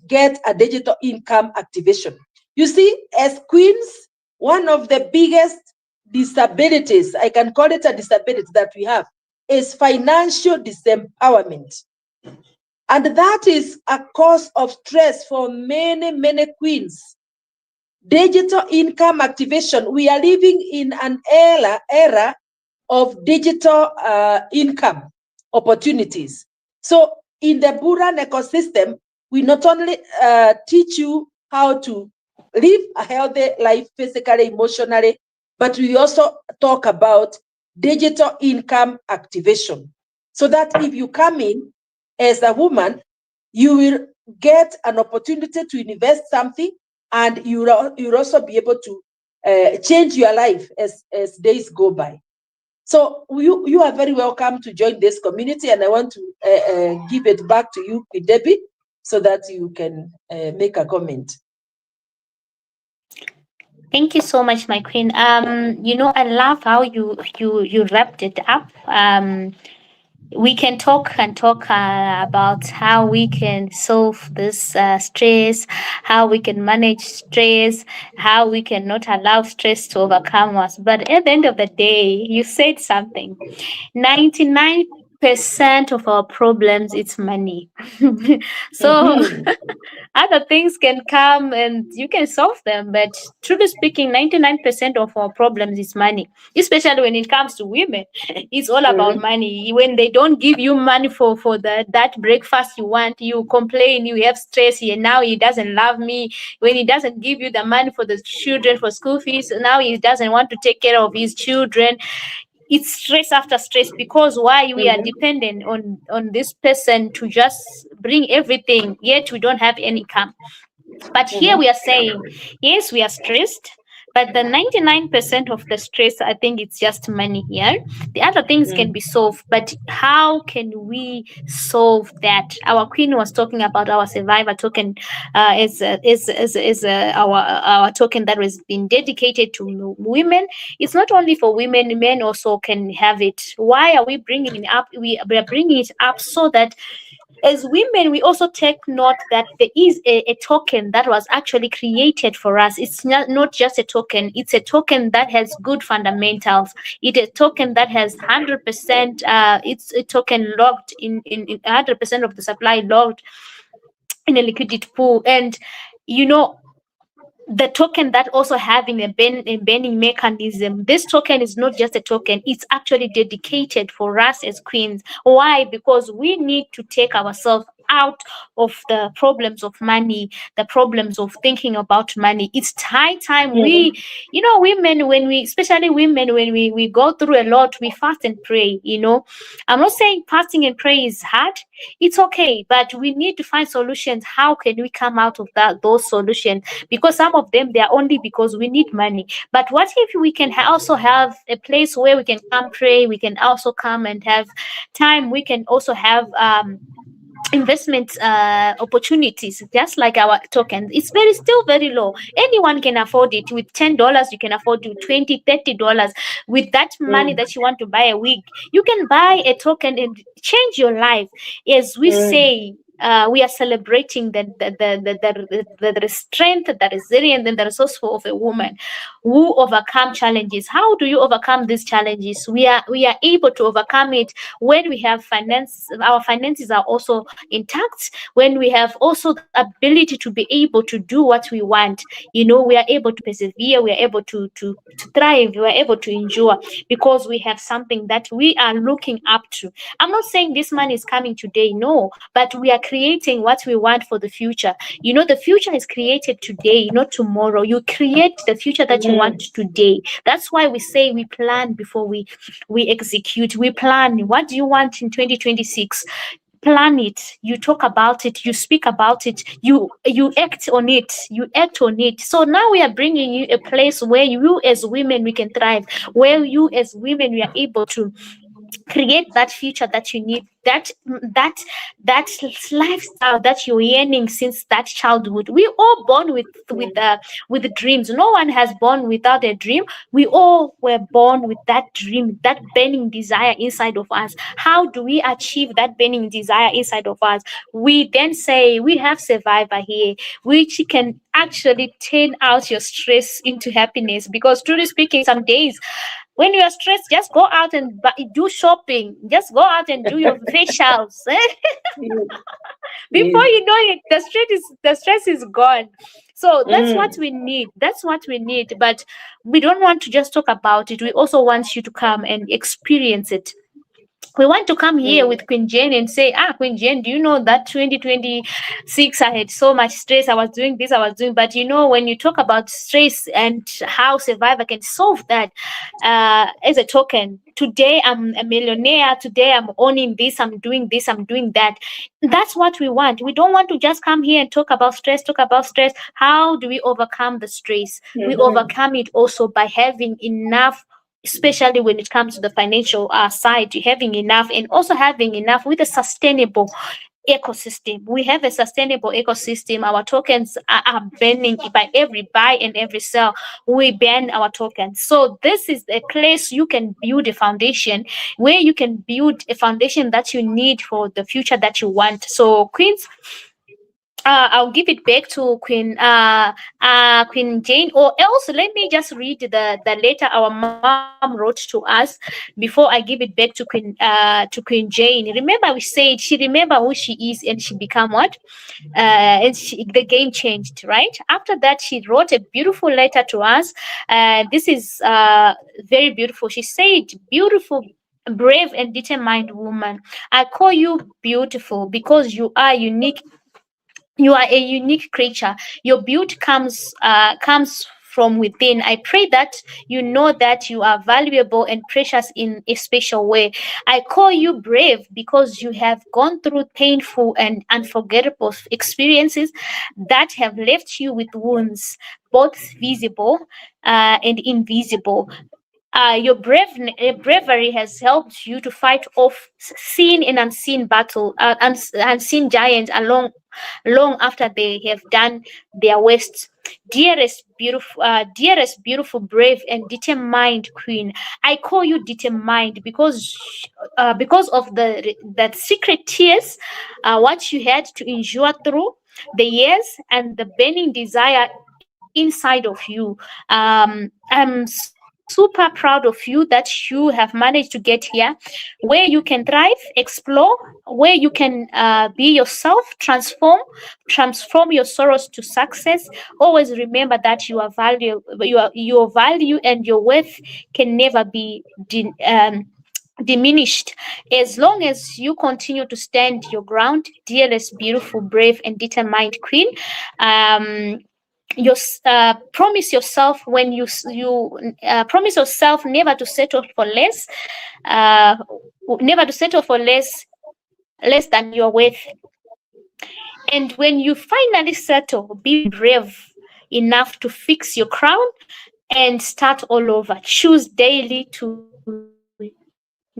get a digital income activation. You see, as queens, one of the biggest disabilities, I can call it a disability that we have, is financial disempowerment. And that is a cause of stress for many, many queens. Digital income activation, we are living in an era of digital income opportunities. So in the Bullrun ecosystem, we not only teach you how to live a healthy life physically, emotionally, but we also talk about digital income activation. So that if you come in as a woman, you will get an opportunity to invest something, and you'll also be able to change your life as days go by. So you are very welcome to join this community, and I want to give it back to you, Deby, so that you can make a comment. Thank you so much, my queen. I love how you wrapped it up. We can talk and talk about how we can solve this stress, how we can manage stress, how we can not allow stress to overcome us. But at the end of the day, you said something. 99% of our problems, it's money. So Mm-hmm. other things can come and you can solve them, but truly speaking, 99% of our problems is money, especially when it comes to women. It's all about Mm-hmm. money. When they don't give you money for that breakfast you want, you complain, you have stress here. Now he doesn't love me. When he doesn't give you the money for the children for school fees, now he doesn't want to take care of his children. It's stress after stress, because why? We are Mm-hmm. dependent on this person to just bring everything, yet we don't have any income. But here we are saying, yes, we are stressed, but the 99% of the stress, I think it's just money here. The other things can be solved, but how can we solve that? Our queen was talking about our survivor token, our token that was been dedicated to women. It's not only for women; men also can have it. Why are we bringing it up? We are bringing it up so that as women, we also take note that there is a token that was actually created for us. It's not just a token, it's a token that has good fundamentals. It's a token that has 100%, it's a token logged in 100% of the supply logged in a liquidity pool. And you know, the token that also having a banning mechanism. This token is not just a token, it's actually dedicated for us as queens. Why? Because we need to take ourselves out of the problems of money, the problems of thinking about money. It's high time we, women, when we, especially women, when we go through a lot, we fast and pray. I'm not saying fasting and pray is hard. It's okay, but we need to find solutions. How can we come out of those solutions? Because some of them, they are only because we need money. But what if we can also have a place where we can come pray, we can also come and have time, we can also have investment opportunities, just like our tokens. It's still very low. Anyone can afford it. With $10 you can afford to $20, $30. With that money that you want to buy a wig, you can buy a token and change your life. As we say, we are celebrating the strength, the resilience, and the resourceful of a woman who overcome challenges. How do you overcome these challenges? We are able to overcome it when we have finance. Our finances are also intact. When we have also the ability to be able to do what we want, we are able to persevere. We are able to thrive. We are able to endure because we have something that we are looking up to. I'm not saying this money is coming today, no, but we are creating what we want for the future. The future is created today, not tomorrow. You create the future that you want today. That's why we say we plan before we execute. We plan. What do you want in 2026? Plan it. You talk about it. You speak about it. You act on it. So now we are bringing you a place where you as women, we can thrive, where you as women, we are able to create that future that you need, that that lifestyle that you're yearning since that childhood. We all born with dreams. No one has born without a dream. We all were born with that dream, that burning desire inside of us. How do we achieve that burning desire inside of us? We then say we have survivor here, which can actually turn out your stress into happiness. Because truly speaking, some days when you are stressed, just go out and do shopping. Just go out and do your facials. Yes. Before Yes. you know it, the stress is gone. So that's what Mm. we need. That's what we need. But we don't want to just talk about it. We also want you to come and experience it. We want to come here Mm. with Queen Jane and say, Queen Jane, do you know that 2026 I had so much stress? I was doing this, I was doing. But when you talk about stress and how Survivor can solve that, as a token, today I'm a millionaire, today I'm owning this, I'm doing this, I'm doing that. That's what we want. We don't want to just come here and talk about stress, talk about stress. How do we overcome the stress? We Mhm. overcome it also by having enough, especially when it comes to the financial side, having enough, and also having enough with a sustainable ecosystem. We have a sustainable ecosystem. Our tokens are burning by every buy and every sell. We ban our tokens. So this is a place you can build a foundation, where you can build a foundation that you need for the future that you want. So Queens, I'll give it back to Queen Jane, or else let me just read the letter our mom wrote to us before I give it back to Queen Jane. Remember, we said she remember who she is and she become what? The game changed, right? After that, she wrote a beautiful letter to us. This is very beautiful. She said, "Beautiful, brave, and determined woman. I call you beautiful because you are unique. You are a unique creature. Your beauty comes from within. I pray that you know that you are valuable and precious in a special way. I call you brave because you have gone through painful and unforgettable experiences that have left you with wounds, both visible and invisible. Bravery has helped you to fight off seen and unseen unseen giants along long after they have done their worst. Dearest, beautiful, brave, and determined queen. I call you determined because of that secret tears, what you had to endure through the years, and the burning desire inside of you. I'm super proud of you that you have managed to get here, where you can thrive, explore, where you can be yourself, transform your sorrows to success. Always remember that your value and your worth can never be diminished as long as you continue to stand your ground, dearest, beautiful, brave, and determined queen. Um, promise yourself when promise yourself never to settle for less, uh, never to settle for less than your worth. And when you finally settle, be brave enough to fix your crown and start all over. Choose daily to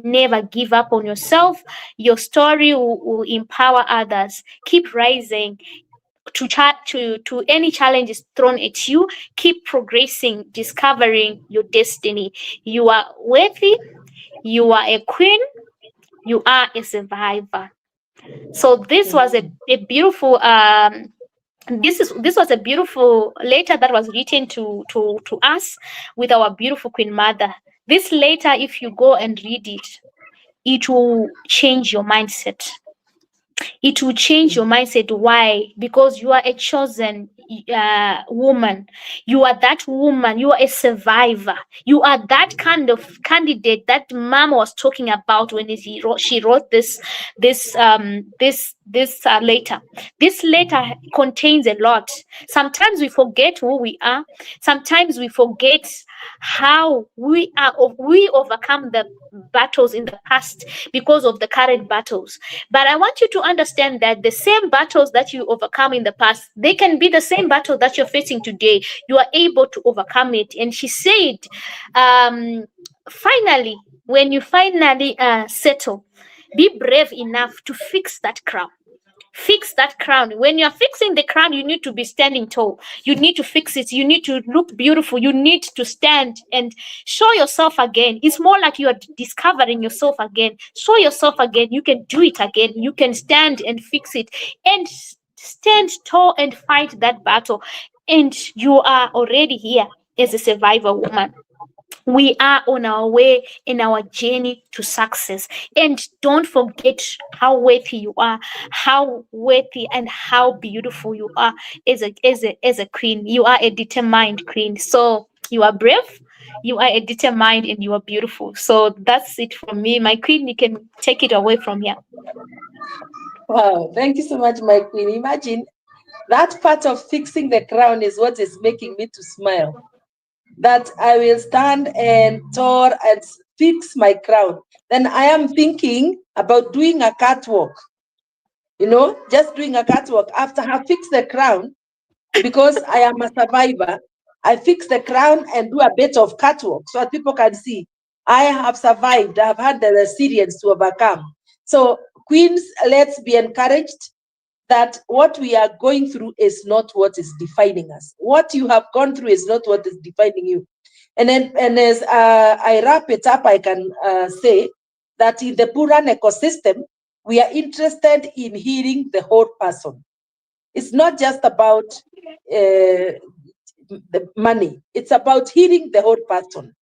never give up on yourself. Your story will empower others. Keep rising to any challenges thrown at you. Keep progressing, discovering your destiny. You are worthy. You are a queen. You are a survivor. So this was a beautiful this was a beautiful letter that was written to us with our beautiful queen mother. This letter, if you go and read it, it will change your mindset. It will change your mindset. Why? Because you are a chosen woman. You are that woman. You are a survivor. You are that kind of candidate that mama was talking about when she wrote this letter. This letter contains a lot. Sometimes we forget who we are. Sometimes we forget how we overcome the battles in the past because of the current battles. But I want you to understand that the same battles that you overcome in the past, they can be the same battle that you're facing today. You are able to overcome it. And she said, finally, when you finally settle, be brave enough to fix that crown. Fix that crown. When you're fixing the crown, you need to be standing tall. You need to fix it. You need to look beautiful. You need to stand and show yourself again. It's more like you are discovering yourself again. Show yourself again. You can do it again. You can stand and fix it and stand tall and fight that battle. And you are already here as a survivor woman. We are on our way in our journey to success. And don't forget how worthy you are, how worthy and how beautiful you are as a queen. You are a determined queen. So you are brave, you are a determined, and you are beautiful. So that's it from me. My queen, you can take it away from here. Wow, thank you so much, my queen. Imagine that part of fixing the crown is what is making me to smile. That I will stand and tour and fix my crown. Then I am thinking about doing a catwalk, just doing a catwalk after I fix the crown, because I am a survivor. I fix the crown and do a bit of catwalk so that people can see I have survived. I have had the resilience to overcome. So, queens, let's be encouraged that what we are going through is not what is defining us. What you have gone through is not what is defining you. And as I wrap it up, I can say that in the Bullrun ecosystem, we are interested in healing the whole person. It's not just about the money. It's about healing the whole person.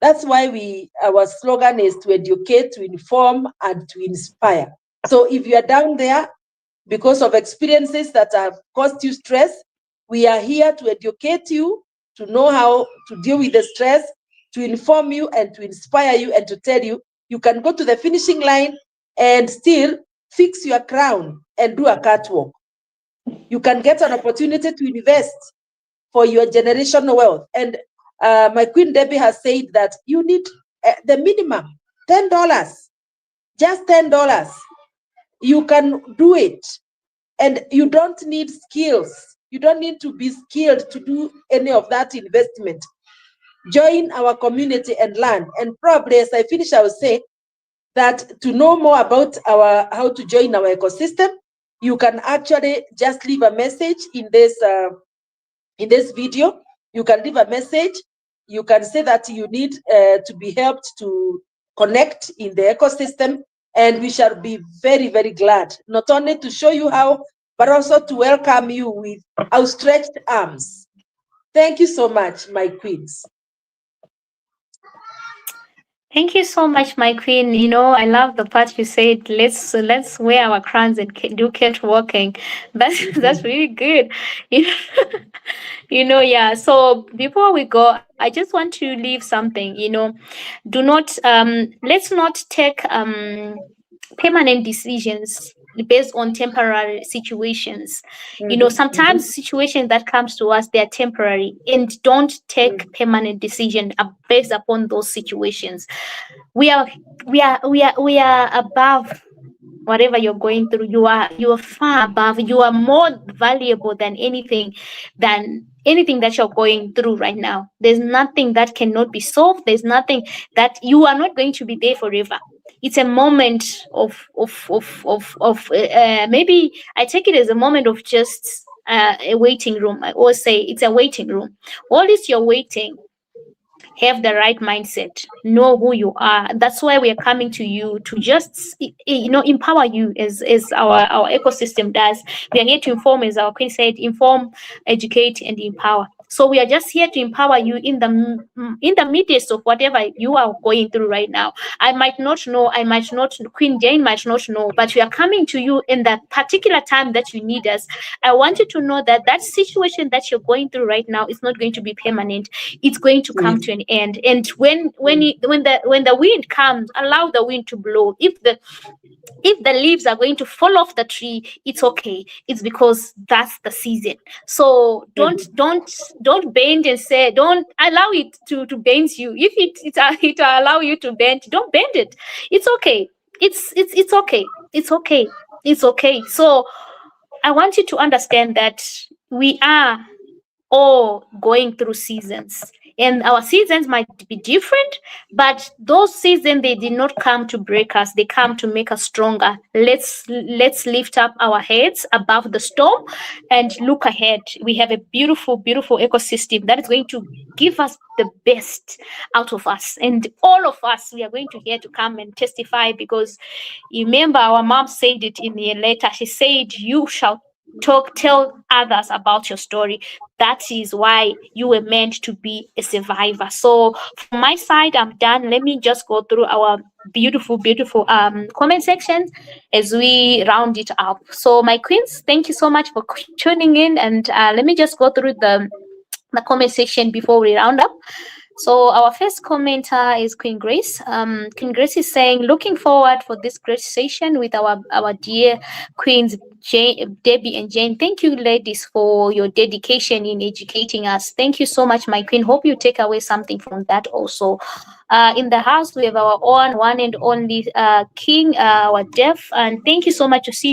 That's why our slogan is to educate, to inform, and to inspire. So if you are down there because of experiences that have caused you stress, we are here to educate you, to know how to deal with the stress, to inform you and to inspire you and to tell you you can go to the finishing line and still fix your crown and do a catwalk. You can get an opportunity to invest for your generational wealth. And my Queen Deby has said that you need the minimum $10, just $10. You can do it. And you don't need skills. You don't need to be skilled to do any of that investment. Join our community and learn. And probably as I finish, I will say that to know more about how to join our ecosystem, you can actually just leave a message in this video. You can leave a message. You can say that you need to be helped to connect in the ecosystem, and we shall be very, very glad, not only to show you how, but also to welcome you with outstretched arms. Thank you so much, my queens. Thank you so much, my queen. I love the part you said. Let's wear our crowns and do catwalking. That's really good. You know, yeah. So before we go, I just want to leave something. Do not let's not take permanent decisions based on temporary situations. Sometimes situations that comes to us, they are temporary, and don't take permanent decision based upon those situations. We are above whatever you're going through. You are far above. You are more valuable than anything that you're going through right now. There's nothing that cannot be solved. There's nothing that you are not going to be there forever. It's a moment of maybe I take it as a moment of just a waiting room. I always say it's a waiting room. While you're waiting, have the right mindset, know who you are. That's why we are coming to you to just empower you as our ecosystem does. We are here to inform, as our queen said, inform, educate, and empower. So we are just here to empower you in the midst of whatever you are going through right now. I might not know, Queen Jane might not know, but we are coming to you in that particular time that you need us. I want you to know that that situation that you're going through right now is not going to be permanent. It's going to come to an end. And when the wind comes, allow the wind to blow. If the leaves are going to fall off the tree, it's okay. It's because that's the season. So don't bend and say, don't allow it to bend you. If it allow you to bend, don't bend it. It's okay. It's okay. It's okay. It's okay. So I want you to understand that we are all going through seasons, and our seasons might be different, but those seasons, they did not come to break us, they come to make us stronger. Let's lift up our heads above the storm and look ahead. We have a beautiful ecosystem that is going to give us the best out of us, and all of us, we are going to here to come and testify, because remember our mom said it in a letter. She said, you shall tell others about your story. That is why you were meant to be a survivor. So from my side, I'm done. Let me just go through our beautiful comment sections as we round it up. So my queens, thank you so much for tuning in, and let me just go through the comment section before we round up. So our first commenter is Queen Grace. Queen Grace is saying, looking forward for this great session with our dear Queens Debbie and Jane. Thank you, ladies, for your dedication in educating us. Thank you so much, my queen. Hope you take away something from that also. In the house, we have our own one and only King, our Deaf, and thank you so much to see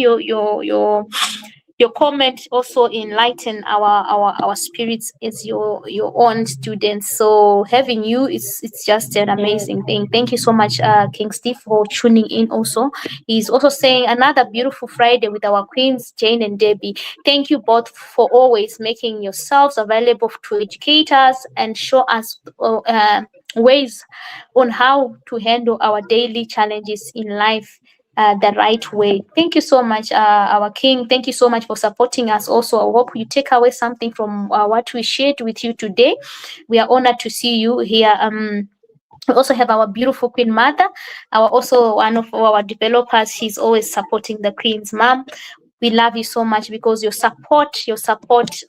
your comment also enlighten our spirits as your own students. So having you, it's just an amazing thing. Thank you so much, King Steve, for tuning in also. He's also saying another beautiful Friday with our queens Jane and Debbie. Thank you both for always making yourselves available to educate us and show us ways on how to handle our daily challenges in life the right way. Thank you so much, our king. Thank you so much for supporting us. Also, I hope you take away something from what we shared with you today. We are honored to see you here. We also have our beautiful Queen Mother, our also one of our developers. She's always supporting the Queen's mom. We love you so much because your support,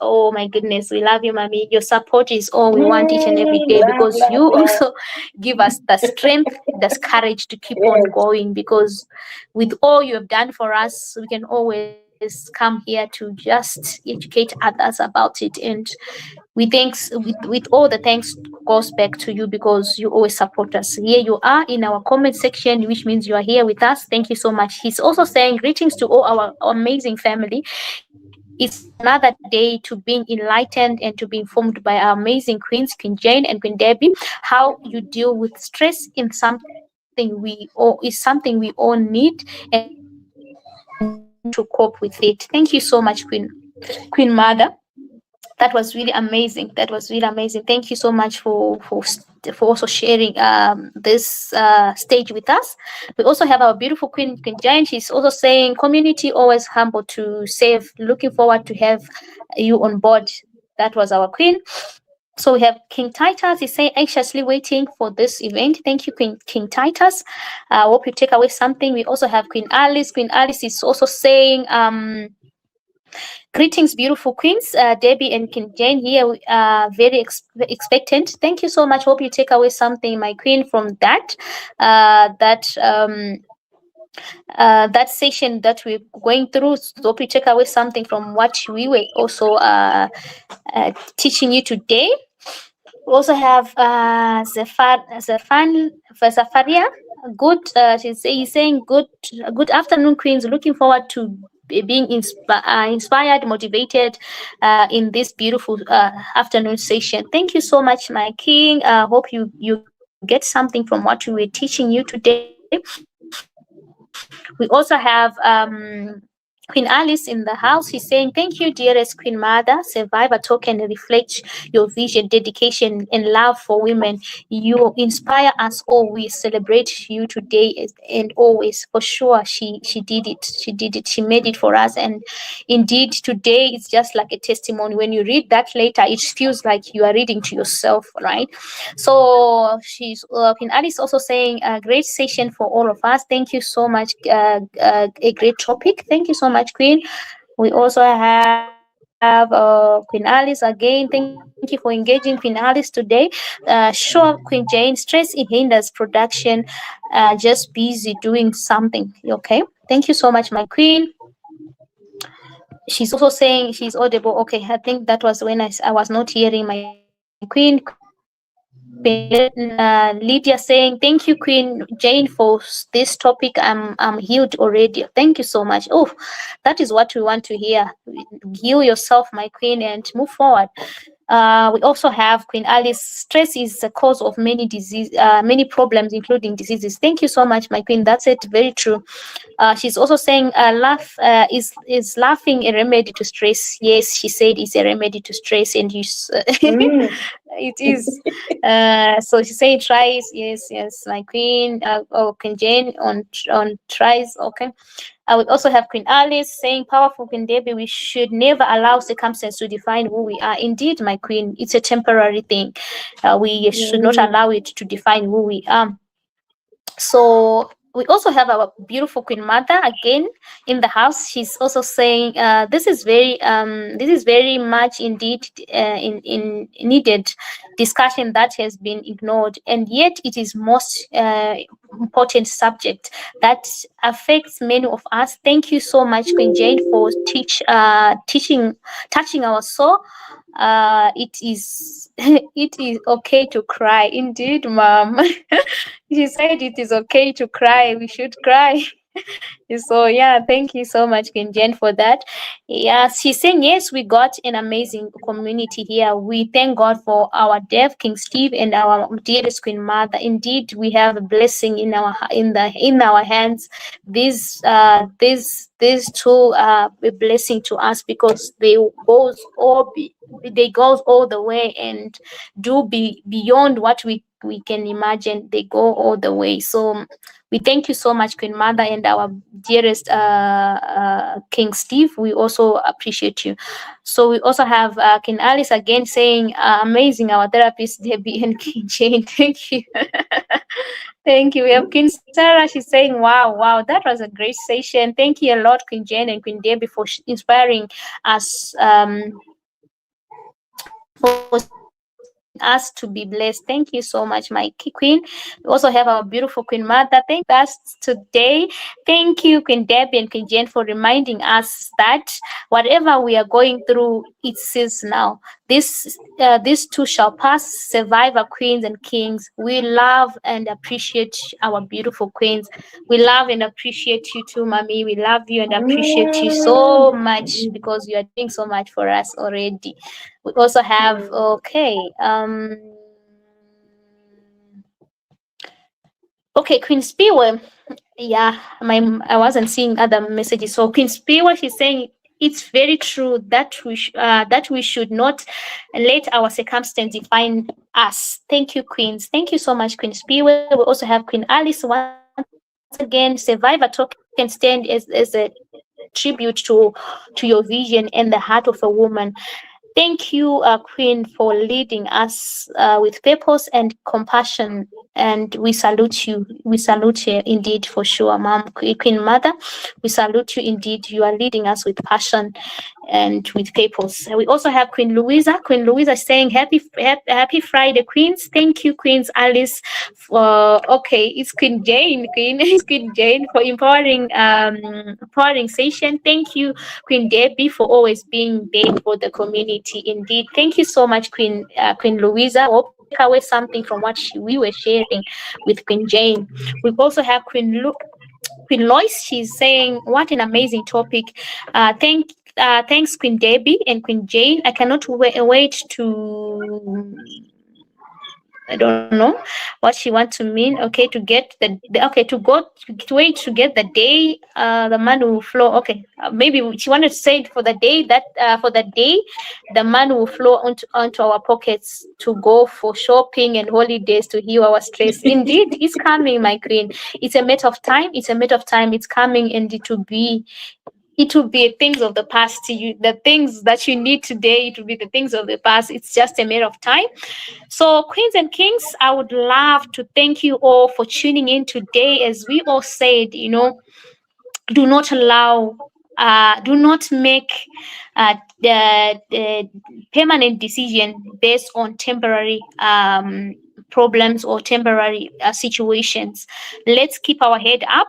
oh my goodness, we love you, mommy. Your support is all we want each and every day, because you also give us the strength, the courage to keep on going, because with all you have done for us, we can always come here to just educate others about it. And we thanks with all the thanks goes back to you, because you always support us. Here you are in our comment section, which means you are here with us. Thank you so much. He's also saying greetings to all our amazing family. It's another day to being enlightened and to be informed by our amazing queens, Queen Jane and Queen Debbie, how you deal with stress in something we all need, and we need to cope with it. Thank you so much, Queen Mother. That was really amazing. Thank you so much for also sharing this stage with us. We also have our beautiful Queen Giant. She's also saying, community always humble to save. Looking forward to have you on board. That was our queen. So we have King Titus. He's saying, anxiously waiting for this event. Thank you, King Titus. I hope you take away something. We also have Queen Alice. Queen Alice is also saying, greetings, beautiful queens. Debbie and King Jane here. We are very expectant. Thank you so much. Hope you take away something, my queen, from that session that we're going through. So hope you take away something from what we were also teaching you today. We also have Zafaria. Good. He's saying good afternoon, queens. Looking forward to being inspired, motivated in this beautiful afternoon session. Thank you so much, my king. Hope you get something from what we were teaching you today. We also have Queen Alice in the house. He's saying, thank you, dearest Queen Mother. Survivor token reflects your vision, dedication, and love for women. You inspire us all. We celebrate you today and always. For sure, she did it. She did it. She made it for us. And indeed, today it's just like a testimony. When you read that later, it feels like you are reading to yourself, right? So she's Queen Alice also saying a great session for all of us. Thank you so much. A great topic. Thank you so much, Queen. We also have Queen Alice again. Thank you for engaging, Queen Alice, today. Sure, Queen Jane, stress it hinders production. Just busy doing something. Okay. Thank you so much, my queen. She's also saying she's audible. Okay, I think that was when I was not hearing my queen. Lydia saying, thank you, Queen Jane, for this topic. I'm healed already. Thank you so much. Oh, that is what we want to hear. Heal yourself, my queen, and move forward. We also have Queen Alice. Stress is the cause of many problems, including diseases. Thank you so much, my queen. That's it. Very true. She's also saying, is laughing a remedy to stress? Yes, she said it's a remedy to stress, and Mm. it is. So she said tries. Yes, yes, my queen. Queen Jane on tries. Okay. We also have Queen Alice saying, powerful Queen Debbie, we should never allow circumstance to define who we are. Indeed, my queen, it's a temporary thing. We should not Mm. allow it to define who we are. So we also have our beautiful Queen Mother again in the house. She's also saying, this is very much indeed in needed discussion that has been ignored, and yet it is most important subject that affects many of us. Thank you so much, Queen Jane, for teaching, touching our soul. It is it is okay to cry. Indeed, mom. She said it is okay to cry. We should cry. So yeah, thank you so much, Queen Jen, for that. Yeah, she's saying yes, we got an amazing community here. We thank God for our deaf King Steve and our dearest Queen Mother. Indeed, we have a blessing in our hands. These two are a blessing to us because they goes all the way and do be beyond what we can imagine. They go all the way. So we thank you so much, Queen Mother, and our dearest King Steve. We also appreciate you. So we also have King Alice again saying, amazing, our therapist, Debbie and King Jane. Thank you. Thank you. We have Queen Sarah. She's saying, wow, wow, that was a great session. Thank you a lot, Queen Jane and Queen Debbie, for inspiring us. For causing us to be blessed. Thank you so much, my queen. We also have our beautiful Queen Mother. Thank us today. Thank you, Queen Debbie and Queen Jane, for reminding us that whatever we are going through, it says now. This too shall pass. Survivor queens and kings. We love and appreciate our beautiful queens. We love and appreciate you too, Mommy. We love you and appreciate you so much Mm. because you are doing so much for us already. We also have okay. Okay, Queen Spiwe. Yeah, I wasn't seeing other messages. So Queen Spiwe, she's saying it's very true that we should not let our circumstance define us. Thank you, Queens. Thank you so much, Queen Spiwe. We also have Queen Alice once again. Survivor token stand as a tribute to your vision and the heart of a woman. Thank you, Queen, for leading us with purpose and compassion. And we salute you. We salute you indeed for sure, Mom, Queen Mother. We salute you indeed. You are leading us with passion and with purpose. We also have Queen Louisa. Queen Louisa saying, happy Friday, Queens. Thank you, Queens Alice. For okay, it's Queen Jane. Queen it's Queen Jane for empowering session. Thank you, Queen Debbie, for always being there for the community. Indeed, thank you so much, Queen Louisa. I hope you take away something from what we were sharing with Queen Jane. We also have Queen Lois. She's saying, "What an amazing topic! Thanks, Queen Debbie and Queen Jane. I cannot wait to." I don't know what she wants to mean. Okay, to get okay to wait to get the day the money will flow. Okay, maybe she wanted to say it for the day the money will flow onto our pockets to go for shopping and holidays to heal our stress. Indeed, it's coming, my queen. It's a matter of time. It's a matter of time. It's coming, and it will be things of the past to you. The things that you need today, it will be the things of the past. It's just a matter of time. So, Queens and Kings, I would love to thank you all for tuning in today. As we all said, do not allow, do not make the permanent decision based on temporary problems or temporary situations. Let's keep our head up.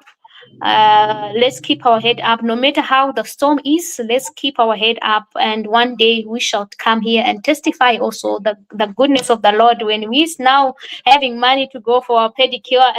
Let's keep our head up no matter how the storm is. Let's keep our head up, and one day we shall come here and testify also the goodness of the Lord when we is now having money to go for our pedicure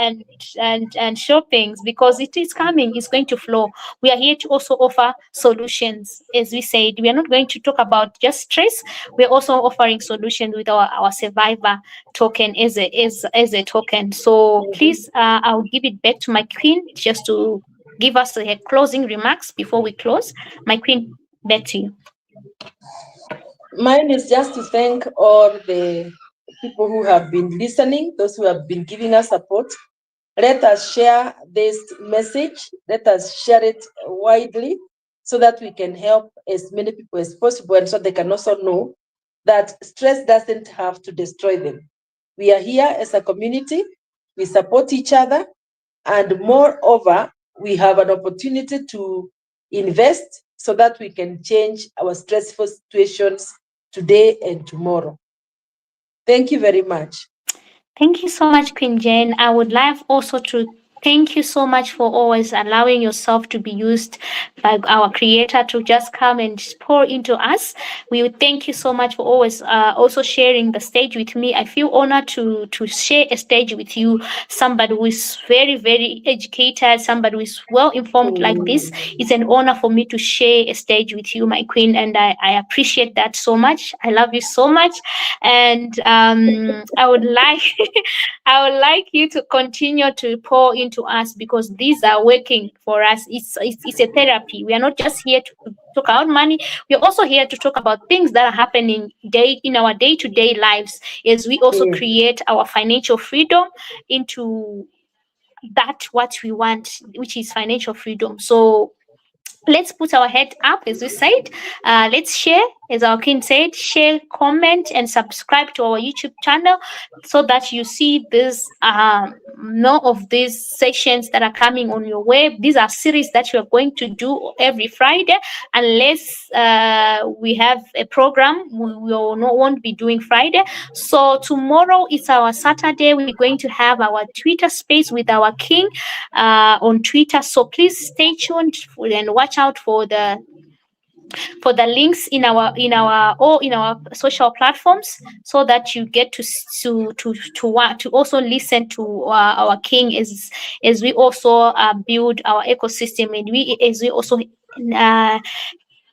and shoppings, because it is coming, it's going to flow. We are here to also offer solutions. As we said, we are not going to talk about just stress. We're also offering solutions with our survivor token as a token. So please, I'll give it back to my queen just to give us a closing remarks before we close. My queen, back to you. Mine is just to thank all the people who have been listening, those who have been giving us support. Let us share this message. Let us share it widely so that we can help as many people as possible, and so they can also know that stress doesn't have to destroy them. We are here as a community. We support each other. And moreover, we have an opportunity to invest so that we can change our stressful situations today and tomorrow. Thank you very much. Thank you so much, Queen Jane. I would like also to thank you so much for always allowing yourself to be used by our Creator to just come and pour into us. We would thank you so much for always also sharing the stage with me. I feel honored to share a stage with you, somebody who is very, very educated, somebody who is well informed like this. It's an honor for me to share a stage with you, my queen, and I appreciate that so much. I love you so much, and I would like I would like you to continue to pour into us, because these are working for us. It's a therapy. We are not just here to talk about money. We are also here to talk about things that are happening in our day-to-day lives, as we also create our financial freedom into that what we want, which is financial freedom. So let's put our head up, as we said. Let's share, as our king said, share, comment, and subscribe to our YouTube channel so that you see this more of these sessions that are coming on your web. These are series that we are going to do every Friday, unless we have a program. We will not won't be doing Friday. So tomorrow is our Saturday. We're going to have our Twitter space with our king on Twitter. So please stay tuned and watch out for the links in our social platforms, so that you get to also listen to our king as we also build our ecosystem, and we also uh,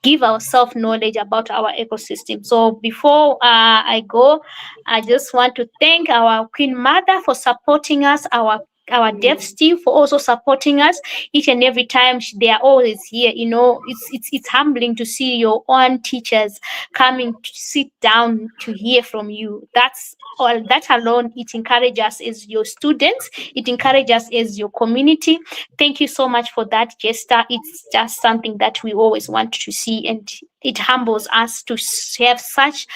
give ourselves knowledge about our ecosystem. So before I go, I just want to thank our Queen Mother for supporting us, our devs team for also supporting us each and every time. They are always here. It's humbling to see your own teachers coming to sit down to hear from you. That's all. That alone, it encourages us as your students. It encourages us as your community. Thank you so much for that, Jester. It's just something that we always want to see, and it humbles us to have such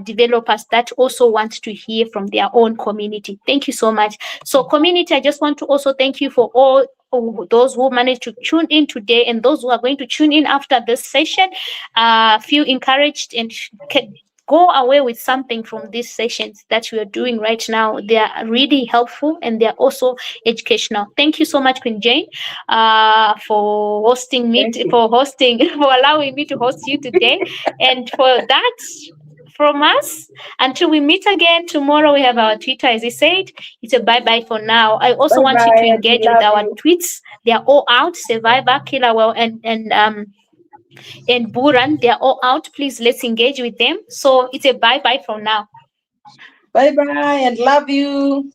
developers that also want to hear from their own community. Thank you so much. So, community, I just want to also thank you for all those who managed to tune in today, and those who are going to tune in after this session. Feel encouraged and go away with something from these sessions that we are doing right now. They are really helpful, and they are also educational. Thank you so much, Queen Jane, for hosting me, for allowing me to host you today. And for that, from us, until we meet again tomorrow, we have our Twitter, as I said. It's a bye-bye for now. I also want you to Bye-bye, and we engage with love our you. tweets. They are all out: Survivor, Killer Well, and Bullrun. They are all out. Please, let's engage with them. So it's a bye-bye for now. Bye-bye, and love you.